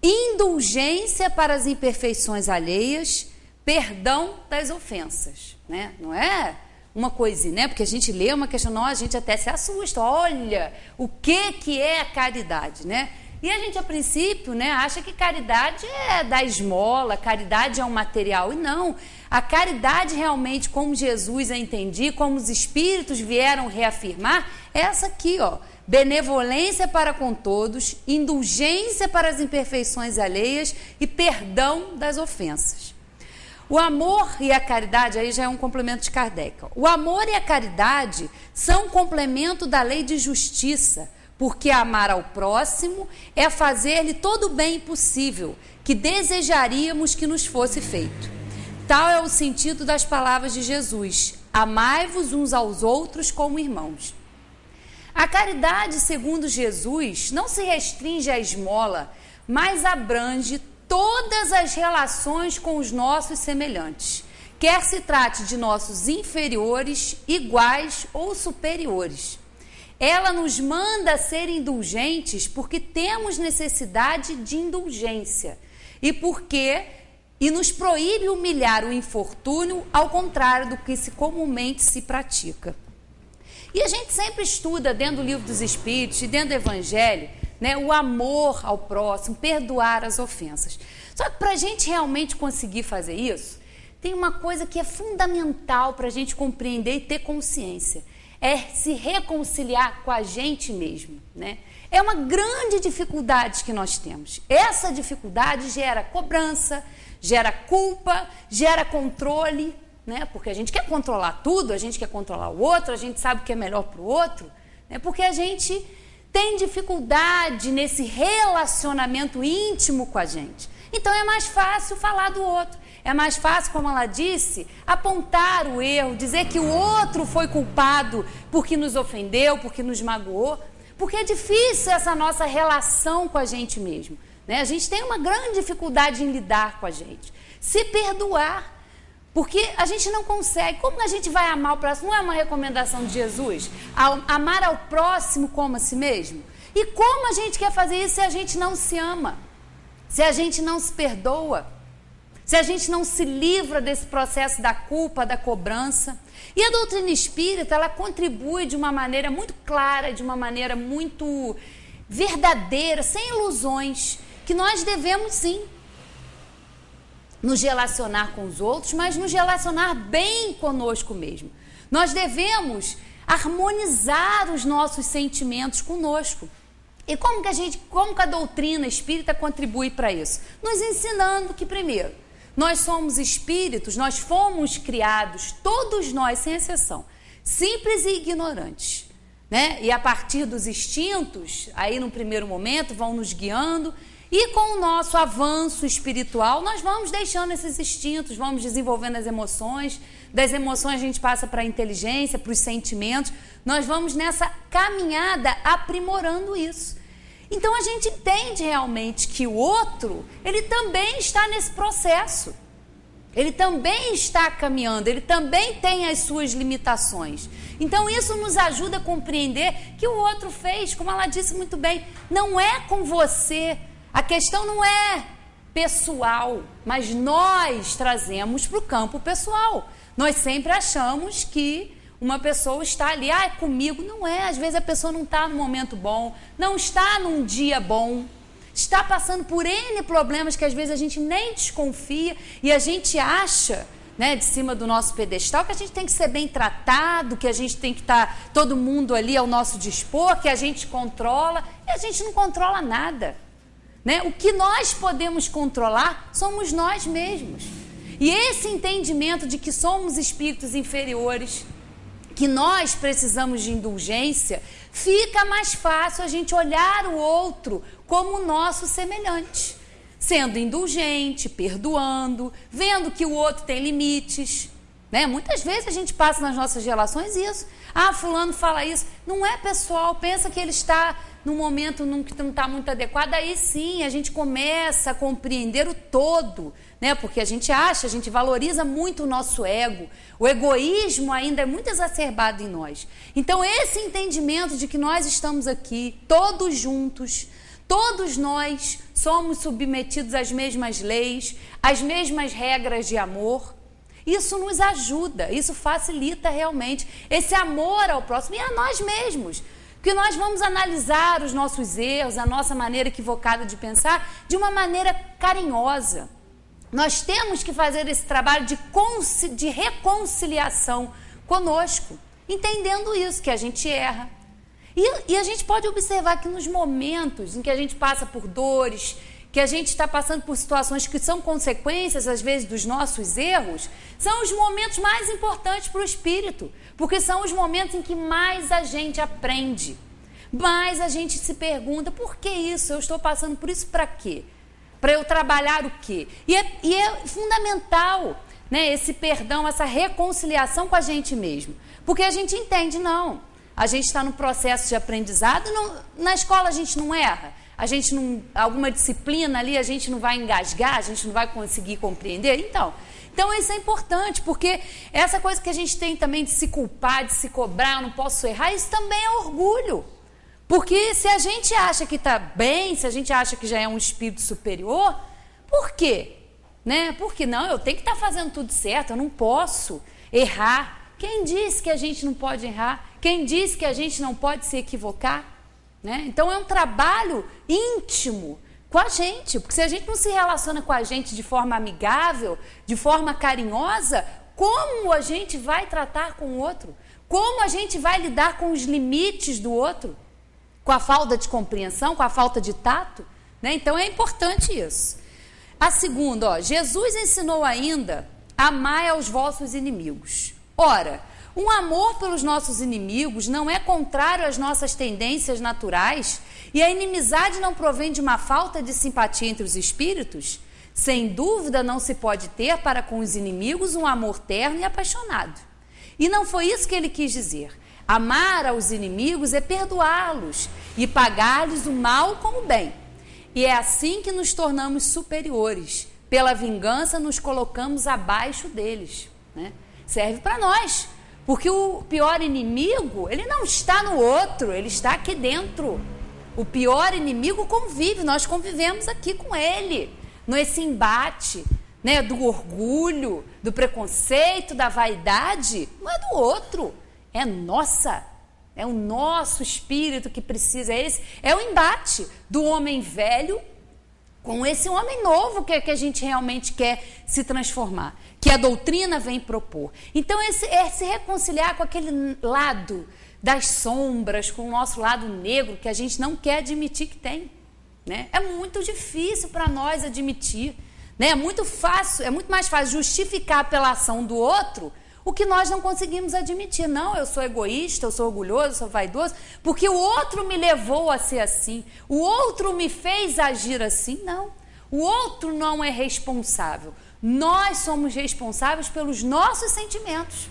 indulgência para as imperfeições alheias, perdão das ofensas, né? Não é uma coisinha, né? Porque a gente lê uma questão, a gente até se assusta, olha, o que é a caridade, né? E a gente, a princípio, né, acha que caridade é dar esmola, caridade é um material. E não, a caridade realmente, como Jesus a entendia, como os Espíritos vieram reafirmar, é essa aqui, ó, benevolência para com todos, indulgência para as imperfeições alheias e perdão das ofensas. O amor e a caridade, aí já é um complemento de Kardec. O amor e a caridade são um complemento da lei de justiça, porque amar ao próximo é fazer-lhe todo o bem possível que desejaríamos que nos fosse feito. Tal é o sentido das palavras de Jesus: amai-vos uns aos outros como irmãos. A caridade, segundo Jesus, não se restringe à esmola, mas abrange todas as relações com os nossos semelhantes, quer se trate de nossos inferiores, iguais ou superiores. Ela nos manda ser indulgentes porque temos necessidade de indulgência e nos proíbe humilhar o infortúnio, ao contrário do que comumente se pratica. E a gente sempre estuda dentro do Livro dos Espíritos e dentro do Evangelho, né, o amor ao próximo, perdoar as ofensas. Só que para a gente realmente conseguir fazer isso, tem uma coisa que é fundamental para a gente compreender e ter consciência. é se reconciliar com a gente mesmo, né? É uma grande dificuldade que nós temos. Essa dificuldade gera cobrança, gera culpa, gera controle, né? Porque a gente quer controlar tudo, a gente quer controlar o outro, a gente sabe o que é melhor para o outro, né? Porque a gente tem dificuldade nesse relacionamento íntimo com a gente. Então é mais fácil falar do outro. É mais fácil, como ela disse, apontar o erro, dizer que o outro foi culpado porque nos ofendeu, porque nos magoou. Porque é difícil essa nossa relação com a gente mesmo, né? A gente tem uma grande dificuldade em lidar com a gente. Se perdoar. Porque a gente não consegue. Como a gente vai amar o próximo? Não é uma recomendação de Jesus? Amar ao próximo como a si mesmo? E como a gente quer fazer isso se a gente não se ama? Se a gente não se perdoa? Se a gente não se livra desse processo da culpa, da cobrança? E a doutrina espírita, ela contribui de uma maneira muito clara, de uma maneira muito verdadeira, sem ilusões, que nós devemos sim nos relacionar com os outros, mas nos relacionar bem conosco mesmo. Nós devemos harmonizar os nossos sentimentos conosco. E como que a doutrina espírita contribui para isso? Nos ensinando que, primeiro, nós somos espíritos, nós fomos criados, todos nós, sem exceção, simples e ignorantes, né? E a partir dos instintos, aí no primeiro momento, vão nos guiando. E com o nosso avanço espiritual, nós vamos deixando esses instintos, vamos desenvolvendo as emoções. Das emoções a gente passa para a inteligência, para os sentimentos. Nós vamos nessa caminhada aprimorando isso. Então a gente entende realmente que o outro, ele também está nesse processo. Ele também está caminhando, ele também tem as suas limitações. Então isso nos ajuda a compreender que o outro fez, como ela disse muito bem, não é com você. A questão não é pessoal, mas nós trazemos para o campo pessoal. Nós sempre achamos que uma pessoa está ali, é comigo. Não é, às vezes a pessoa não está no momento bom, não está num dia bom, está passando por N problemas que às vezes a gente nem desconfia e a gente acha, né, de cima do nosso pedestal, que a gente tem que ser bem tratado, que a gente tem que estar todo mundo ali ao nosso dispor, que a gente controla, e a gente não controla nada. Né? O que nós podemos controlar somos nós mesmos. E esse entendimento de que somos espíritos inferiores, que nós precisamos de indulgência, fica mais fácil a gente olhar o outro como nosso semelhante, sendo indulgente, perdoando, vendo que o outro tem limites. Né? Muitas vezes a gente passa nas nossas relações isso. Fulano fala isso. Não é pessoal, pensa que ele está num momento que não está muito adequado. Aí sim, a gente começa a compreender o todo, né? Porque a gente valoriza muito o nosso ego. O egoísmo ainda é muito exacerbado em nós. Então esse entendimento de que nós estamos aqui, todos juntos, todos nós somos submetidos às mesmas leis, às mesmas regras de amor. Isso nos ajuda, isso facilita realmente esse amor ao próximo e a nós mesmos. Porque nós vamos analisar os nossos erros, a nossa maneira equivocada de pensar, de uma maneira carinhosa. Nós temos que fazer esse trabalho de reconciliação conosco, entendendo isso, que a gente erra. E a gente pode observar que nos momentos em que a gente passa por dores, que a gente está passando por situações que são consequências, às vezes, dos nossos erros, são os momentos mais importantes para o espírito, porque são os momentos em que mais a gente aprende, mais a gente se pergunta, por que isso? Eu estou passando por isso para quê? Para eu trabalhar o quê? E é fundamental, né, esse perdão, essa reconciliação com a gente mesmo, porque a gente entende, não, a gente está no processo de aprendizado, na escola a gente não erra, a gente não, alguma disciplina ali, a gente não vai engasgar, a gente não vai conseguir compreender. Então isso é importante, porque essa coisa que a gente tem também de se culpar, de se cobrar, eu não posso errar, isso também é orgulho. Porque se a gente acha que está bem, se a gente acha que já é um espírito superior, por quê? Né? Porque não, eu tenho que estar fazendo tudo certo, eu não posso errar. Quem disse que a gente não pode errar? Quem disse que a gente não pode se equivocar? Né? Então é um trabalho íntimo com a gente, porque se a gente não se relaciona com a gente de forma amigável, de forma carinhosa, como a gente vai tratar com o outro? Como a gente vai lidar com os limites do outro? Com a falta de compreensão, com a falta de tato? Né? Então é importante isso. A segunda, Jesus ensinou ainda: amai aos vossos inimigos. Ora, um amor pelos nossos inimigos não é contrário às nossas tendências naturais, e a inimizade não provém de uma falta de simpatia entre os espíritos? Sem dúvida não se pode ter para com os inimigos um amor terno e apaixonado. E não foi isso que ele quis dizer. Amar aos inimigos é perdoá-los e pagar-lhes o mal com o bem. E é assim que nos tornamos superiores. Pela vingança nos colocamos abaixo deles. Né? Serve para nós. Porque o pior inimigo, ele não está no outro, ele está aqui dentro. O pior inimigo convive, nós convivemos aqui com ele. Nesse embate, né, do orgulho, do preconceito, da vaidade, não é do outro, é nossa. É o nosso espírito que precisa, é o embate do homem velho com esse homem novo que a gente realmente quer se transformar, que a doutrina vem propor. Então, é se reconciliar com aquele lado das sombras, com o nosso lado negro, que a gente não quer admitir que tem. Né? É muito difícil para nós admitir. Né? É muito mais fácil justificar pela ação do outro o que nós não conseguimos admitir. Não, eu sou egoísta, eu sou orgulhoso, eu sou vaidoso, porque o outro me levou a ser assim, o outro me fez agir assim. Não, o outro não é responsável. Nós somos responsáveis pelos nossos sentimentos.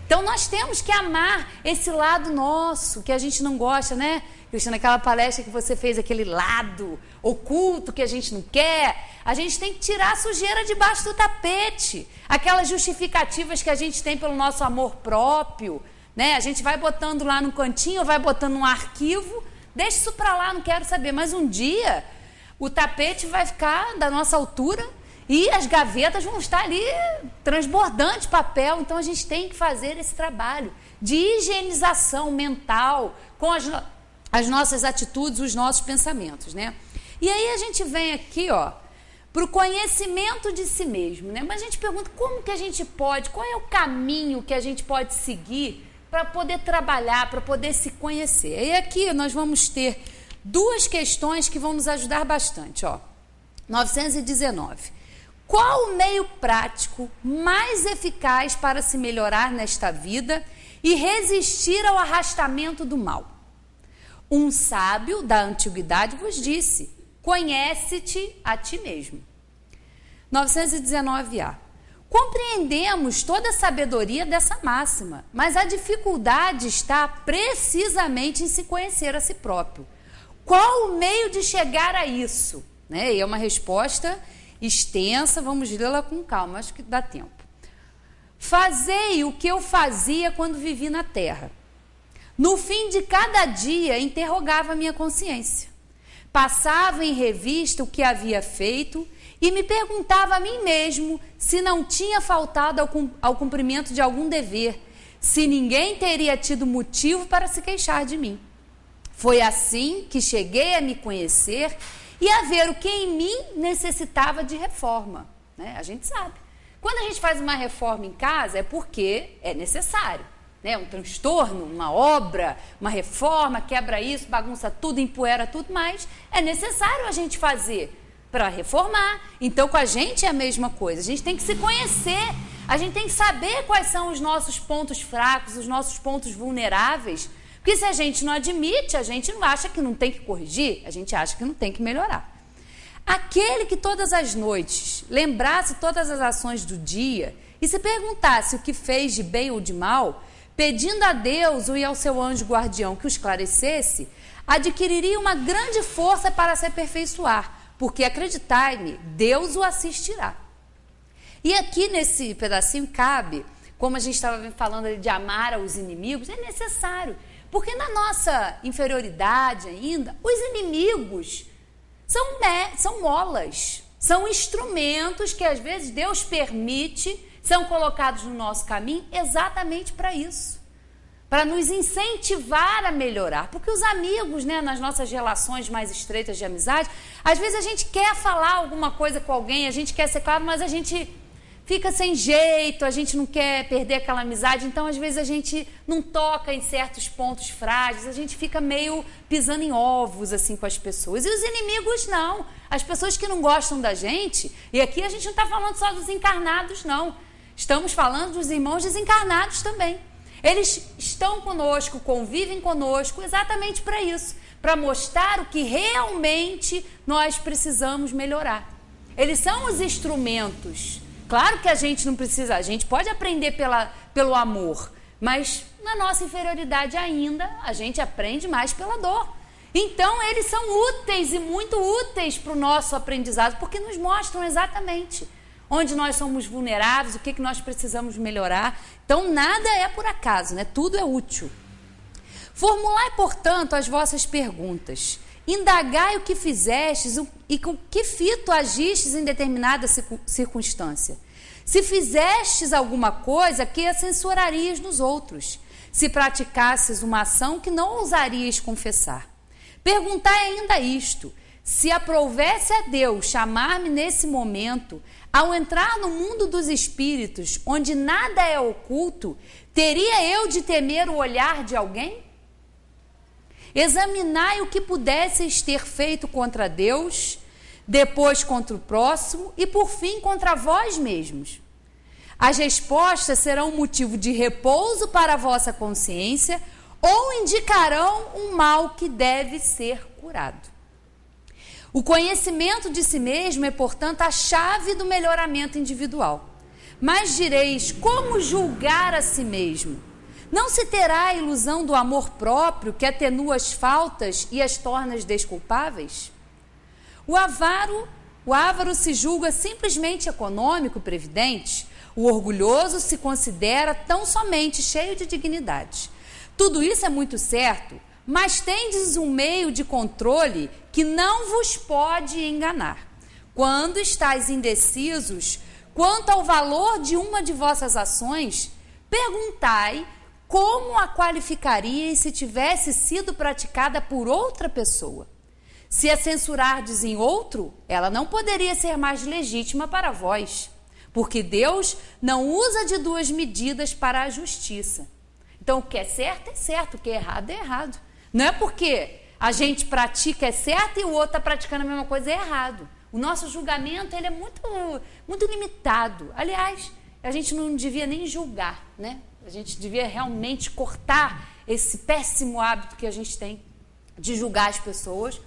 Então nós temos que amar esse lado nosso, que a gente não gosta, né? Cristina, aquela palestra que você fez, aquele lado oculto que a gente não quer, a gente tem que tirar a sujeira debaixo do tapete. Aquelas justificativas que a gente tem pelo nosso amor próprio, né? A gente vai botando lá no cantinho, vai botando num arquivo, deixa isso para lá, não quero saber. Mas um dia o tapete vai ficar da nossa altura e as gavetas vão estar ali transbordando de papel. Então a gente tem que fazer esse trabalho de higienização mental com as nossas atitudes, os nossos pensamentos, né? E aí a gente vem aqui, para o conhecimento de si mesmo, né? Mas a gente pergunta como que a gente pode, qual é o caminho que a gente pode seguir para poder trabalhar, para poder se conhecer. E aqui nós vamos ter duas questões que vão nos ajudar bastante, 919. Qual o meio prático mais eficaz para se melhorar nesta vida e resistir ao arrastamento do mal? Um sábio da antiguidade vos disse: conhece-te a ti mesmo. 919a. Compreendemos toda a sabedoria dessa máxima, mas a dificuldade está precisamente em se conhecer a si próprio. Qual o meio de chegar a isso? Né? E é uma resposta extensa, vamos lê-la com calma, acho que dá tempo. Fazei o que eu fazia quando vivi na terra. No fim de cada dia, interrogava a minha consciência. Passava em revista o que havia feito e me perguntava a mim mesmo se não tinha faltado ao cumprimento de algum dever, se ninguém teria tido motivo para se queixar de mim. Foi assim que cheguei a me conhecer e a ver o que em mim necessitava de reforma. Né? A gente sabe. Quando a gente faz uma reforma em casa, é porque é necessário. Né? Um transtorno, uma obra, uma reforma, quebra isso, bagunça tudo, empoeira tudo, mas é necessário a gente fazer para reformar. Então, com a gente é a mesma coisa. A gente tem que se conhecer, a gente tem que saber quais são os nossos pontos fracos, os nossos pontos vulneráveis. Porque se a gente não admite, a gente não acha que não tem que corrigir, a gente acha que não tem que melhorar. Aquele que todas as noites lembrasse todas as ações do dia e se perguntasse o que fez de bem ou de mal, pedindo a Deus ou ao seu anjo guardião que o esclarecesse, adquiriria uma grande força para se aperfeiçoar, porque, acreditai-me, Deus o assistirá. E aqui nesse pedacinho cabe, como a gente estava falando de amar aos inimigos, é necessário, porque na nossa inferioridade ainda, os inimigos são molas, são instrumentos que às vezes Deus permite, são colocados no nosso caminho exatamente para isso, para nos incentivar a melhorar. Porque os amigos, né, nas nossas relações mais estreitas de amizade, às vezes a gente quer falar alguma coisa com alguém, a gente quer ser claro, mas a gente fica sem jeito, a gente não quer perder aquela amizade, então às vezes a gente não toca em certos pontos frágeis, a gente fica meio pisando em ovos assim com as pessoas. E os inimigos não, as pessoas que não gostam da gente, e aqui a gente não está falando só dos encarnados não, estamos falando dos irmãos desencarnados também. Eles estão conosco, convivem conosco exatamente para isso, para mostrar o que realmente nós precisamos melhorar. Eles são os instrumentos. Claro que a gente não precisa, a gente pode aprender pelo amor, mas na nossa inferioridade ainda, a gente aprende mais pela dor. Então, eles são úteis e muito úteis para o nosso aprendizado, porque nos mostram exatamente onde nós somos vulneráveis, o que nós precisamos melhorar. Então, nada é por acaso, né? Tudo é útil. Formulai, portanto, as vossas perguntas. Indagai o que fizestes e com que fito agistes em determinada circunstância. Se fizestes alguma coisa, que a censurarias nos outros. Se praticasses uma ação que não ousarias confessar. Perguntai ainda isto: se aprovesse a Deus chamar-me nesse momento, ao entrar no mundo dos espíritos, onde nada é oculto, teria eu de temer o olhar de alguém? Examinai o que pudesseis ter feito contra Deus, depois contra o próximo e por fim contra vós mesmos. As respostas serão motivo de repouso para a vossa consciência ou indicarão um mal que deve ser curado. O conhecimento de si mesmo é, portanto, a chave do melhoramento individual. Mas direis, como julgar a si mesmo? Não se terá a ilusão do amor próprio que atenua as faltas e as torna desculpáveis? O avaro se julga simplesmente econômico e previdente. O orgulhoso se considera tão somente cheio de dignidade. Tudo isso é muito certo, mas tendes um meio de controle que não vos pode enganar. Quando estáis indecisos quanto ao valor de uma de vossas ações, perguntai como a qualificarias se tivesse sido praticada por outra pessoa. Se a censurardes em outro, ela não poderia ser mais legítima para vós, porque Deus não usa de duas medidas para a justiça. Então, o que é certo, o que é errado. Não é porque a gente pratica é certo e o outro está praticando a mesma coisa é errado. O nosso julgamento ele é muito limitado. Aliás, a gente não devia nem julgar, né? A gente devia realmente cortar esse péssimo hábito que a gente tem de julgar as pessoas,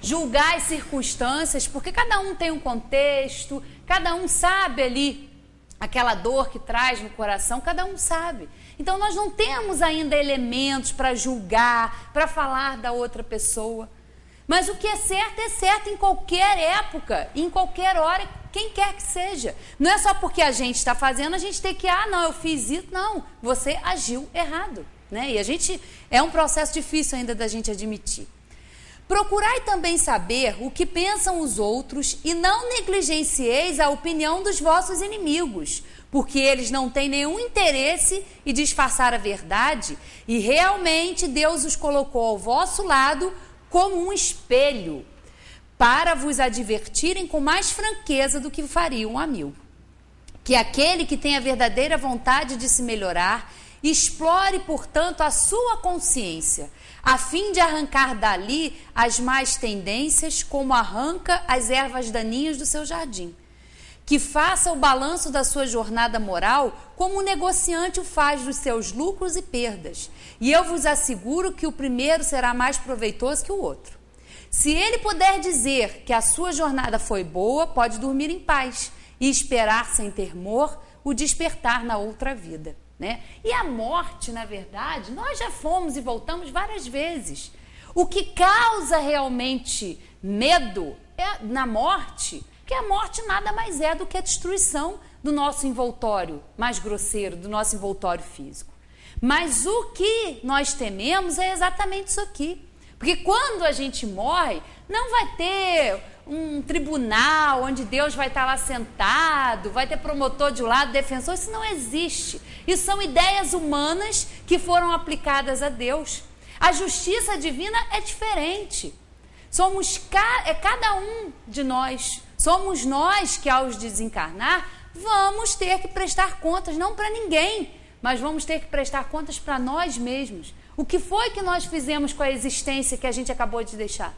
julgar as circunstâncias, porque cada um tem um contexto, cada um sabe ali aquela dor que traz no coração, cada um sabe. Então nós não temos ainda elementos para julgar, para falar da outra pessoa. Mas o que é certo em qualquer época, em qualquer hora, quem quer que seja. Não é só porque a gente está fazendo, a gente tem que, não, eu fiz isso. Não, você agiu errado, né? E é um processo difícil ainda da gente admitir. Procurai também saber o que pensam os outros e não negligencieis a opinião dos vossos inimigos, porque eles não têm nenhum interesse em disfarçar a verdade e realmente Deus os colocou ao vosso lado como um espelho, para vos advertirem com mais franqueza do que faria um amigo. Que aquele que tem a verdadeira vontade de se melhorar, explore, portanto, a sua consciência, a fim de arrancar dali as más tendências, como arranca as ervas daninhas do seu jardim. Que faça o balanço da sua jornada moral como o negociante o faz dos seus lucros e perdas. E eu vos asseguro que o primeiro será mais proveitoso que o outro. Se ele puder dizer que a sua jornada foi boa, pode dormir em paz e esperar sem temor o despertar na outra vida, né? E a morte, na verdade, nós já fomos e voltamos várias vezes. O que causa realmente medo na morte, que a morte nada mais é do que a destruição do nosso envoltório mais grosseiro, do nosso envoltório físico. Mas o que nós tememos é exatamente isso aqui. Porque quando a gente morre, não vai ter um tribunal onde Deus vai estar lá sentado, vai ter promotor de um lado, defensor, isso não existe. Isso são ideias humanas que foram aplicadas a Deus. A justiça divina é diferente. Cada um de nós Somos nós que, ao desencarnar, vamos ter que prestar contas, não para ninguém, mas vamos ter que prestar contas para nós mesmos. O que foi que nós fizemos com a existência que a gente acabou de deixar?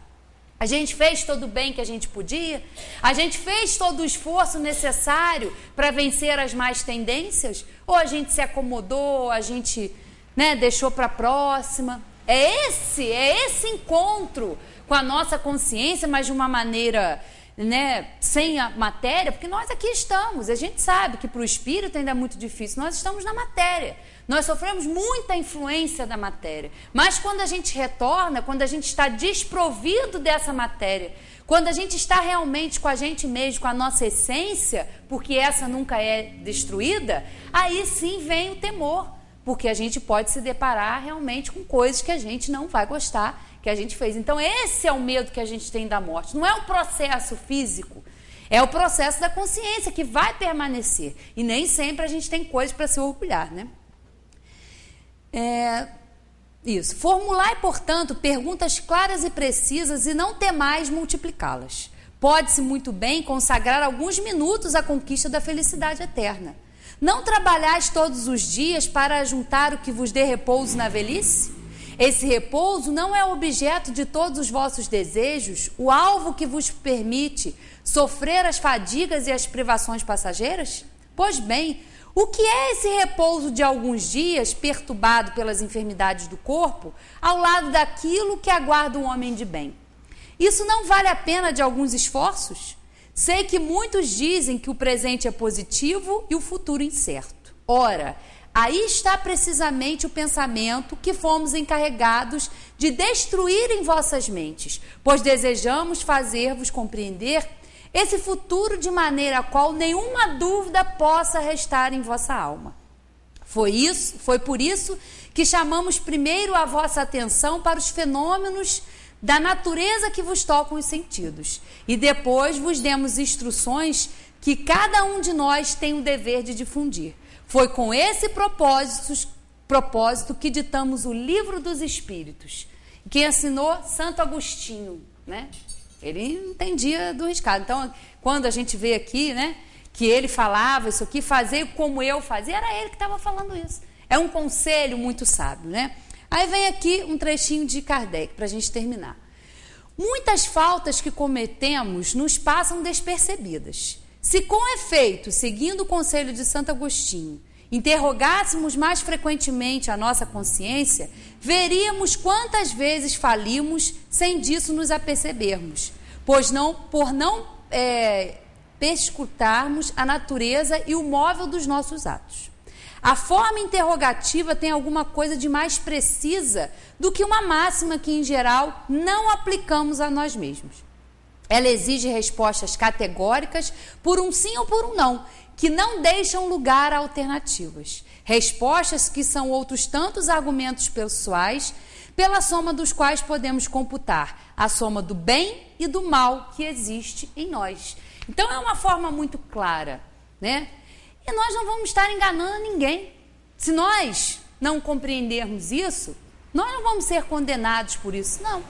A gente fez todo o bem que a gente podia? A gente fez todo o esforço necessário para vencer as más tendências? Ou a gente se acomodou, a gente, né, deixou para a próxima? É esse encontro com a nossa consciência, mas de uma maneira, né, sem a matéria, porque nós aqui estamos. A gente sabe que para o espírito ainda é muito difícil. Nós estamos na matéria. Nós sofremos muita influência da matéria, mas quando a gente retorna, quando a gente está desprovido dessa matéria, quando a gente está realmente com a gente mesmo, com a nossa essência, porque essa nunca é destruída, aí sim vem o temor, porque a gente pode se deparar realmente com coisas que a gente não vai gostar, que a gente fez. Então esse é o medo que a gente tem da morte, não é o processo físico, é o processo da consciência que vai permanecer, e nem sempre a gente tem coisas para se orgulhar, né? Isso. Formulai, portanto, perguntas claras e precisas e não temais multiplicá-las. Pode-se muito bem consagrar alguns minutos à conquista da felicidade eterna. Não trabalhais todos os dias para ajuntar o que vos dê repouso na velhice? Esse repouso não é o objeto de todos os vossos desejos, o alvo que vos permite sofrer as fadigas e as privações passageiras? Pois bem, o que é esse repouso de alguns dias, perturbado pelas enfermidades do corpo, ao lado daquilo que aguarda um homem de bem? Isso não vale a pena de alguns esforços? Sei que muitos dizem que o presente é positivo e o futuro incerto. Ora, aí está precisamente o pensamento que fomos encarregados de destruir em vossas mentes, pois desejamos fazer-vos compreender esse futuro de maneira a qual nenhuma dúvida possa restar em vossa alma. Foi por isso que chamamos primeiro a vossa atenção para os fenômenos da natureza que vos tocam os sentidos, e depois vos demos instruções que cada um de nós tem o dever de difundir. Foi com esse propósito que ditamos o Livro dos Espíritos, que assinou Santo Agostinho, né? Ele entendia do riscado. Então, quando a gente vê aqui, né, que ele falava isso aqui, fazer como eu fazia, era ele que estava falando isso. É um conselho muito sábio, né? Aí vem aqui um trechinho de Kardec, para a gente terminar. Muitas faltas que cometemos nos passam despercebidas. Se com efeito, seguindo o conselho de Santo Agostinho, interrogássemos mais frequentemente a nossa consciência, veríamos quantas vezes falimos sem disso nos apercebermos, por não perscrutarmos a natureza e o móvel dos nossos atos. A forma interrogativa tem alguma coisa de mais precisa do que uma máxima que, em geral, não aplicamos a nós mesmos. Ela exige respostas categóricas por um sim ou por um não, que não deixam lugar a alternativas. Respostas que são outros tantos argumentos pessoais, pela soma dos quais podemos computar a soma do bem e do mal que existe em nós. Então é uma forma muito clara, né? E nós não vamos estar enganando ninguém. Se nós não compreendermos isso, nós não vamos ser condenados por isso, não.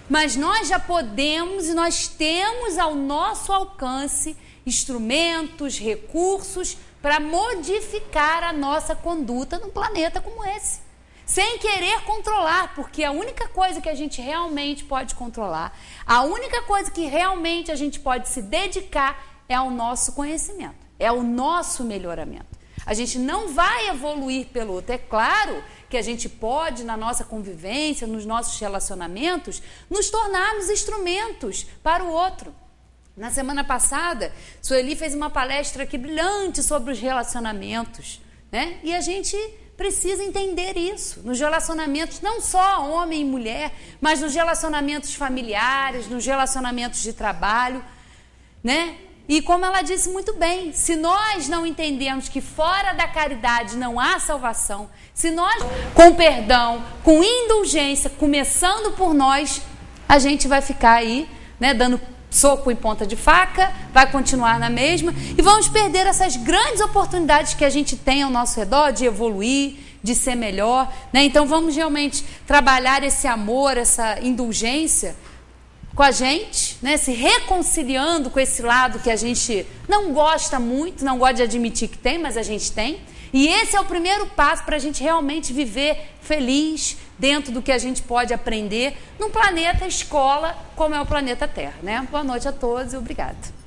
Mas nós já podemos e nós temos ao nosso alcance instrumentos, recursos para modificar a nossa conduta num planeta como esse. Sem querer controlar, porque a única coisa que a gente realmente pode controlar, a única coisa que realmente a gente pode se dedicar é ao nosso conhecimento, é ao nosso melhoramento. A gente não vai evoluir pelo outro. É claro que a gente pode, na nossa convivência, nos nossos relacionamentos, nos tornarmos instrumentos para o outro. Na semana passada, Sueli fez uma palestra aqui brilhante sobre os relacionamentos, né? E a gente precisa entender isso, nos relacionamentos, não só homem e mulher, mas nos relacionamentos familiares, nos relacionamentos de trabalho, né? E como ela disse muito bem, se nós não entendermos que fora da caridade não há salvação, se nós, com perdão, com indulgência, começando por nós, a gente vai ficar aí, né, dando soco em ponta de faca, vai continuar na mesma e vamos perder essas grandes oportunidades que a gente tem ao nosso redor de evoluir, de ser melhor, né? Então vamos realmente trabalhar esse amor, essa indulgência com a gente, né, se reconciliando com esse lado que a gente não gosta muito, não gosta de admitir que tem, mas a gente tem. E esse é o primeiro passo para a gente realmente viver feliz dentro do que a gente pode aprender num planeta escola como é o planeta Terra, né? Boa noite a todos e obrigada.